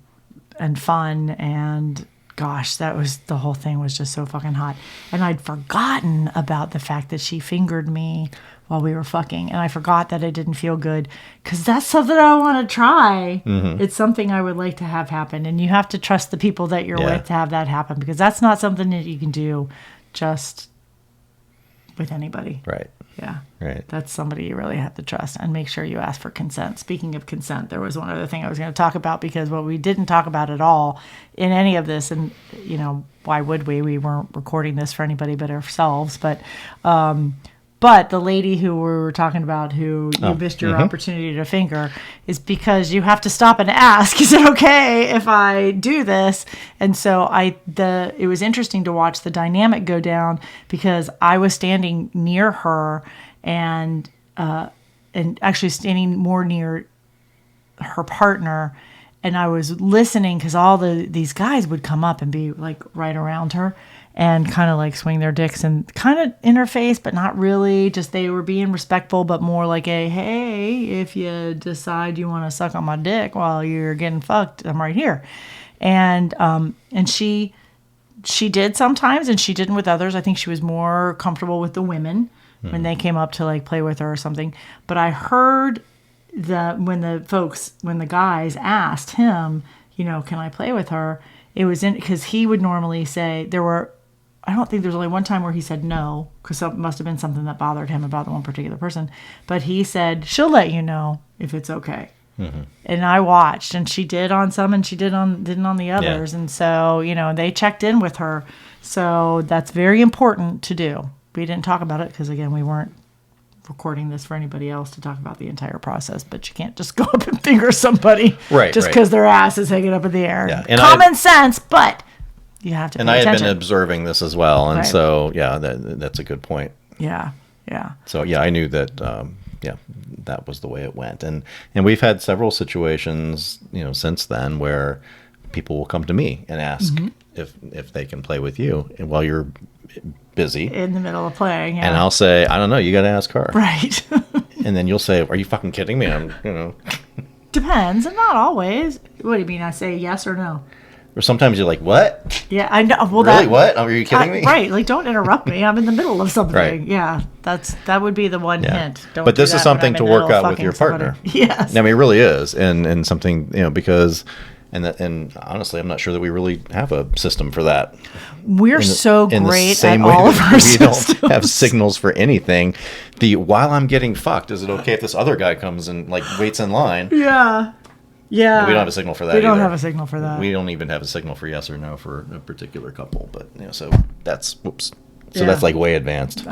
and fun, and gosh, the whole thing was just so fucking hot. And I'd forgotten about the fact that she fingered me while we were fucking, and I forgot that it didn't feel good, because that's something I want to try. Mm-hmm. It's something I would like to have happen, and you have to trust the people that you're with to have that happen, because that's not something that you can do just with anybody. Right. Yeah. Right. That's somebody you really have to trust, and make sure you ask for consent. Speaking of consent, there was one other thing I was going to talk about, because what we didn't talk about at all in any of this, and why would we? We weren't recording this for anybody but ourselves, But the lady who we were talking about, who you missed your opportunity to finger, is because you have to stop and ask, is it okay if I do this? And so it was interesting to watch the dynamic go down, because I was standing near her and actually standing more near her partner, and I was listening because all these guys would come up and be like right around her and kind of like swing their dicks and kind of in her face, but not really. Just they were being respectful, but more like a, hey, if you decide you want to suck on my dick while you're getting fucked, I'm right here. And she did sometimes, and she didn't with others. I think she was more comfortable with the women when they came up to like play with her or something. But I heard that when the guys asked him, can I play with her? It was because he would normally say I don't think there's only one time where he said no, because it must have been something that bothered him about the one particular person. But he said, she'll let you know if it's okay. Mm-hmm. And I watched, and she did on some, and she didn't on the others. Yeah. And so, they checked in with her. So that's very important to do. We didn't talk about it because, again, we weren't recording this for anybody else to talk about the entire process. But you can't just go up and finger somebody just because their ass is hanging up in the air. Yeah. Common sense, but you have to pay attention. And I had been observing this as well. And so, that's a good point. Yeah. Yeah. So, I knew that, that was the way it went. And we've had several situations, since then where people will come to me and ask if they can play with you and while you're busy. In the middle of playing, yeah. And I'll say, I don't know, you got to ask her. Right. And then you'll say, are you fucking kidding me? Depends, and not always. What do you mean? I say yes or no? Or sometimes you're like, what? Yeah, I know. Well, really? What? Are you kidding me? Right. Like, don't interrupt me. I'm in the middle of something. Right. Yeah. That would be the one hint. But this is something to work out with your partner. Yes. I mean, it really is. And something, because, and honestly, I'm not sure that we really have a system for that. We're so great at all of our systems. We don't have signals for anything. While I'm getting fucked, is it okay if this other guy comes and like waits in line? Yeah. Yeah. We don't have a signal for that. We don't have a signal for that. We don't even have a signal for yes or no for a particular couple. But so that's whoops. So that's like way advanced.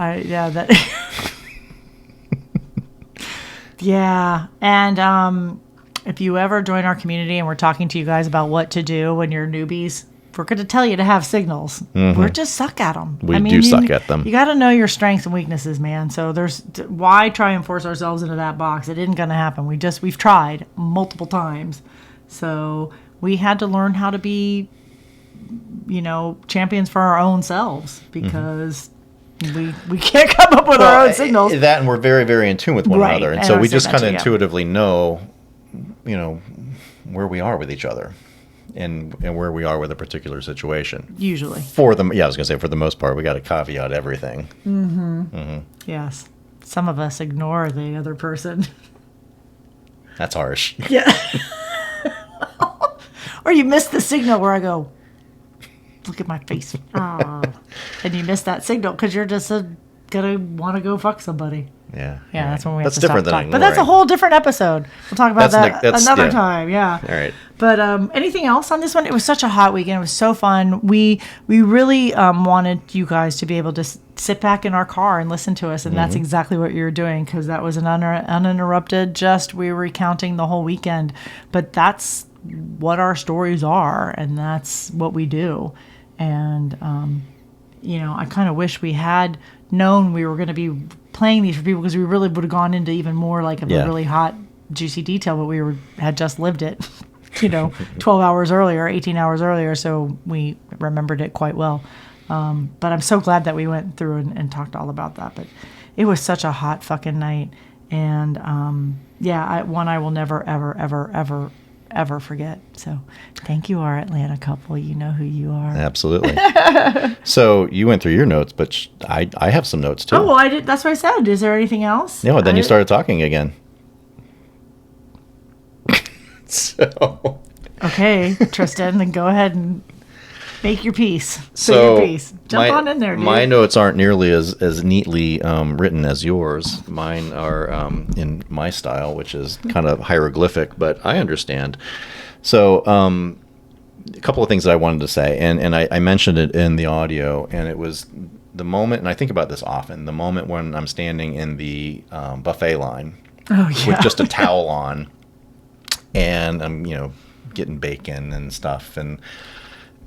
Yeah. And if you ever join our community and we're talking to you guys about what to do when you're newbies, we're going to tell you to have signals. Mm-hmm. We're just suck at them. We do suck at them. You got to know your strengths and weaknesses, man. So why try and force ourselves into that box? It isn't going to happen. We've tried multiple times. So we had to learn how to be, champions for our own selves because we can't come up with our own signals. That, and we're very, very in tune with one another. And so we just kind of intuitively know, where we are with each other. And where we are with a particular situation. Usually. I was going to say, for the most part, we got to caveat everything. Mm-hmm. Mm-hmm. Yes. Some of us ignore the other person. That's harsh. Yeah. Or you miss the signal where I go, look at my face. Oh. And you miss that signal because you're just going to want to go fuck somebody. Yeah. Yeah, that's when we have to different stop talking. Than But that's a whole different episode. We'll talk about that another time. Yeah. All right. But anything else on this one? It was such a hot weekend. It was so fun. We really wanted you guys to be able to sit back in our car and listen to us, and that's exactly what you're doing because that was an uninterrupted. We were recounting the whole weekend, but that's what our stories are, and that's what we do. And I kind of wish we had known we were going to be playing these for people because we really would have gone into even more like of a really hot, juicy detail, but we had just lived it, 12 hours earlier, 18 hours earlier, so we remembered it quite well. But I'm so glad that we went through and talked all about that. But it was such a hot fucking night, and one I will never, ever, ever, ever, ever forget. So thank you, our Atlanta couple. You know who you are. Absolutely. So you went through your notes, but I have some notes too. Oh, well, I did. That's what I said. Is there anything else? No, then you started talking again. So. Okay, Tristan, then go ahead and make your piece. Your piece. Jump on in there, dude. My notes aren't nearly as neatly written as yours. Mine are in my style, which is kind of hieroglyphic, but I understand. So a couple of things that I wanted to say, and I mentioned it in the audio, and it was the moment, and I think about this often, the moment when I'm standing in the buffet line with just a towel on, and I'm, getting bacon and stuff, and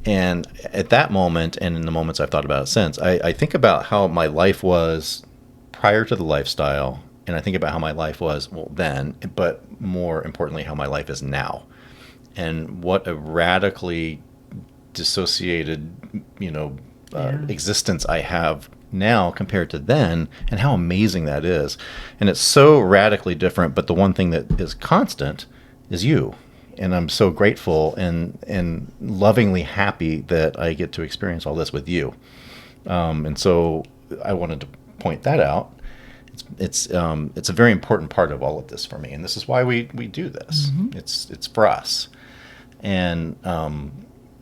at that moment, and in the moments I've thought about it since, I think about how my life was prior to the lifestyle, and I think about how my life was, then, but more importantly, how my life is now. and what a radically dissociated, existence I have now compared to then, and how amazing that is. And it's so radically different, but the one thing that is constant is you. And I'm so grateful and lovingly happy that I get to experience all this with you. And so I wanted to point that out. It's a very important part of all of this for me, and this is why we do this. Mm-hmm. It's for us. And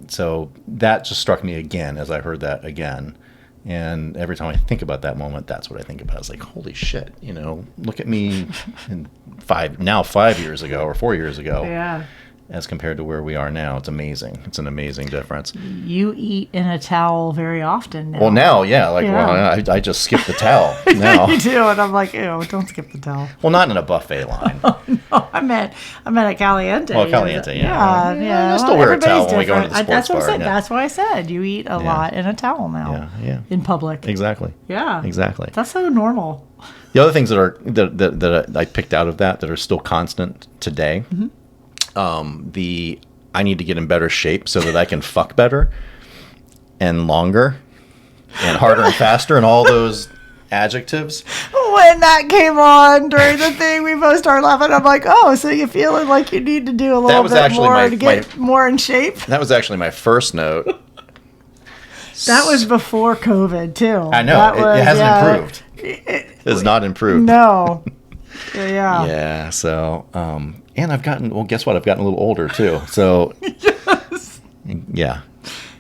so that just struck me again as I heard that again. And every time I think about that moment, that's what I think about. It's like, holy shit, look at me 5 years ago or 4 years ago. Yeah. As compared to where we are now. It's amazing. It's an amazing difference. You eat in a towel very often now. Well, now, yeah. Well, I just skip the towel now. You do, and I'm like, ew, don't skip the towel. Well, not in a buffet line. Oh, no, I meant a Caliente. Well, Caliente, yeah. I still wear a towel when we go into the sports That's what bar. I said. Yeah. That's why I said you eat a lot in a towel now. Yeah. In public. Exactly. Yeah. Exactly. That's so normal. The other things that I picked out of that are still constant today. Mm-hmm. I need to get in better shape so that I can fuck better and longer and harder and faster and all those adjectives. When that came on during the thing, we both started laughing. I'm like, oh, so you're feeling like you need to do a little bit more to get more in shape? That was actually my first note. That was before COVID, too. I know. It hasn't improved. It has not improved. No. Yeah. Yeah. So, and guess what? I've gotten a little older too. So, yes. Yeah.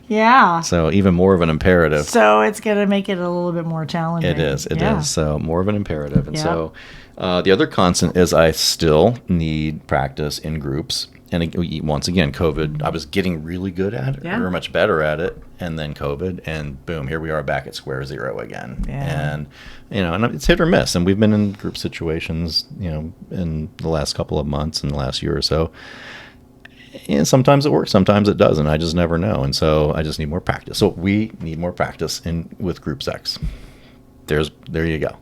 Yeah. So even more of an imperative. So it's going to make it a little bit more challenging. It is. It is. So more of an imperative. And so the other constant is I still need practice in groups. And once again, COVID, I was getting really good at it. We were much better at it. And then COVID, and boom, here we are back at square zero again. Yeah. And, and it's hit or miss. And we've been in group situations, in the last couple of months, in the last year or so. And sometimes it works, sometimes it doesn't. I just never know. And so I just need more practice. So we need more practice with group sex. There you go.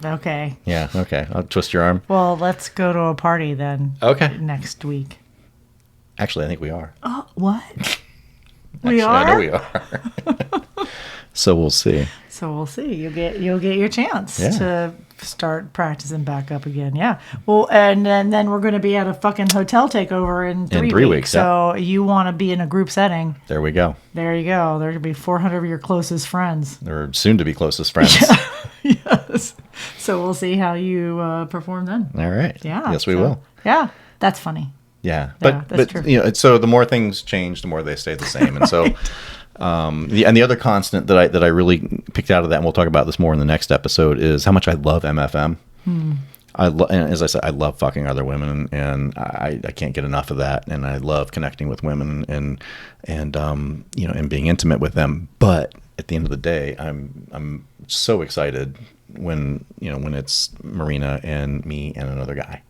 Okay. Yeah, okay. I'll twist your arm. Well, let's go to a party then. Okay. Next week. Actually, I think we are. Oh, what? Actually, we are? I know we are. So we'll see. You'll get your chance to start practicing back up again. Yeah. Well, and then we're going to be at a fucking hotel takeover in 3 weeks. So you want to be in a group setting. There we go. There you go. There could be 400 of your closest friends. Or soon to be closest friends. Yes. So we'll see how you perform then. All right. Yeah. Yes, we will. Yeah. That's funny. Yeah. But true. So the more things change, the more they stay the same. And so the other constant that I really picked out of that, and we'll talk about this more in the next episode, is how much I love MFM. And as I said, I love fucking other women, and I can't get enough of that. And I love connecting with women and being intimate with them. But at the end of the day, I'm so excited when it's Myrina and me and another guy,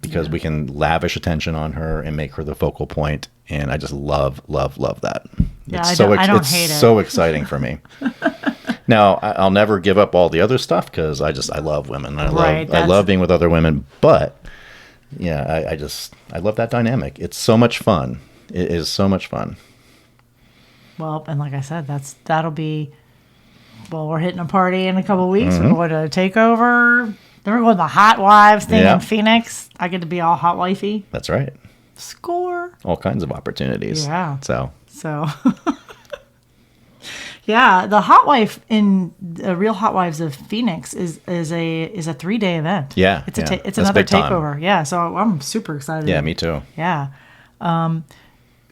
because we can lavish attention on her and make her the focal point. And I just love that. Yeah, I don't hate it. It's so exciting for me. Now, I'll never give up all the other stuff because I love women. I love being with other women. But yeah, I love that dynamic. It's so much fun. It is so much fun. Well, and like I said, that'll be. Well, we're hitting a party in a couple of weeks. Mm-hmm. We're going to take over. Then we're going to the Hot Wives thing in Phoenix. I get to be all hot wifey. That's right. Score. All kinds of opportunities. Yeah. So. Yeah, the Hot Wife in the Real Hot Wives of Phoenix is a 3-day event. Yeah. It's another takeover. Time. Yeah. So I'm super excited. Yeah, me too. Yeah.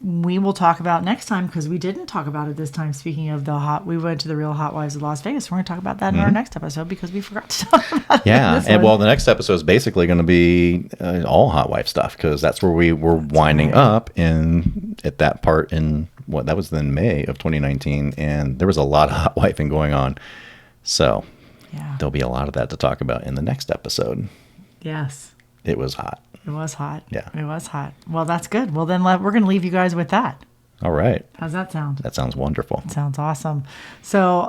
We will talk about next time, because we didn't talk about it this time. Speaking of we went to the Real Hot Wives of Las Vegas. We're going to talk about that in our next episode, because we forgot to talk about it. Yeah, the next episode is basically going to be all Hot Wife stuff, because that's where we were winding up at that part in that was in May of 2019, and there was a lot of hot wifing going on. So there'll be a lot of that to talk about in the next episode. Yes. It was hot. It was hot. Yeah. It was hot. Well, that's good. Well, then we're going to leave you guys with that. All right. How's that sound? That sounds wonderful. Sounds awesome. So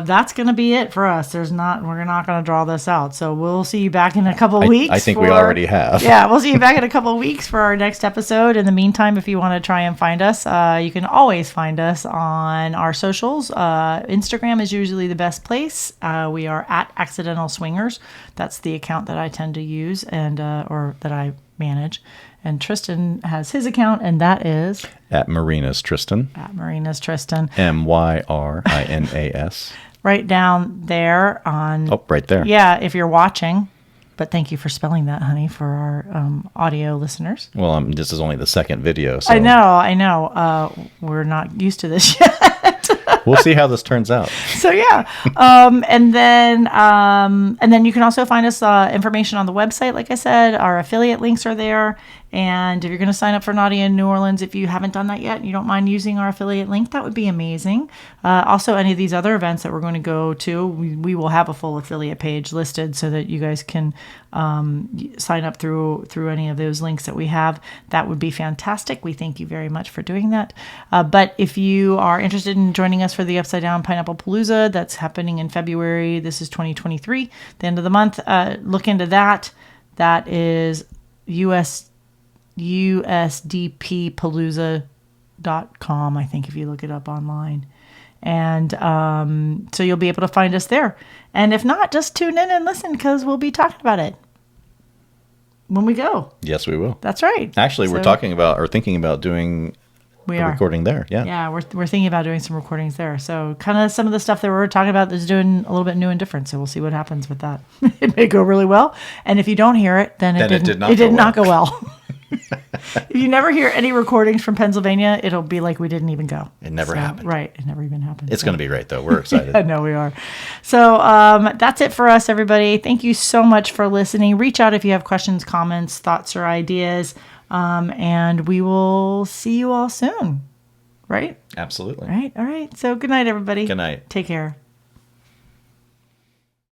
that's going to be it for us. We're not going to draw this out. So we'll see you back in a couple of weeks. I think we already have. Yeah, we'll see you back in a couple of weeks for our next episode. In the meantime, if you want to try and find us, you can always find us on our socials. Instagram is usually the best place. We are at Accidental Swingers. That's the account that I tend to use and or that I manage. And Tristan has his account, and that is At Myrina's Tristan. at Myrina's Tristan. Myrinas. Right down there on. Oh, right there. Yeah, if you're watching. But thank you for spelling that, honey, for our audio listeners. Well, this is only the second video, so I know. We're not used to this yet. we'll see how this turns out. So yeah, and then you can also find us information on the website. Like I said, our affiliate links are there. And if you're going to sign up for Naughty in New Orleans, if you haven't done that yet and you don't mind using our affiliate link, that would be amazing. Also, any of these other events that we're going to go to, we will have a full affiliate page listed so that you guys can sign up through any of those links that we have. That would be fantastic. We thank you very much for doing that. But if you are interested in joining us for the Upside Down Pineapple Palooza, that's happening in February. This is 2023, the end of the month. Look into that. That is USDPpalooza.com, I think, if you look it up online. And so you'll be able to find us there. And if not, just tune in and listen because we'll be talking about it when we go. Yes, we will. That's right. Actually, we're thinking about doing a recording there. Yeah. Yeah, we're thinking about doing some recordings there. So kind of some of the stuff that we're talking about is doing a little bit new and different. So we'll see what happens with that. It may go really well. And if you don't hear it, then it did not go well. If you never hear any recordings from Pennsylvania, it'll be like we didn't even go. It never happened. Right. It never even happened. It's going to be great, though. We're excited. I know we are. So that's it for us, everybody. Thank you so much for listening. Reach out if you have questions, comments, thoughts, or ideas. And we will see you all soon. Right? Absolutely. Right. All right. So good night, everybody. Good night. Take care.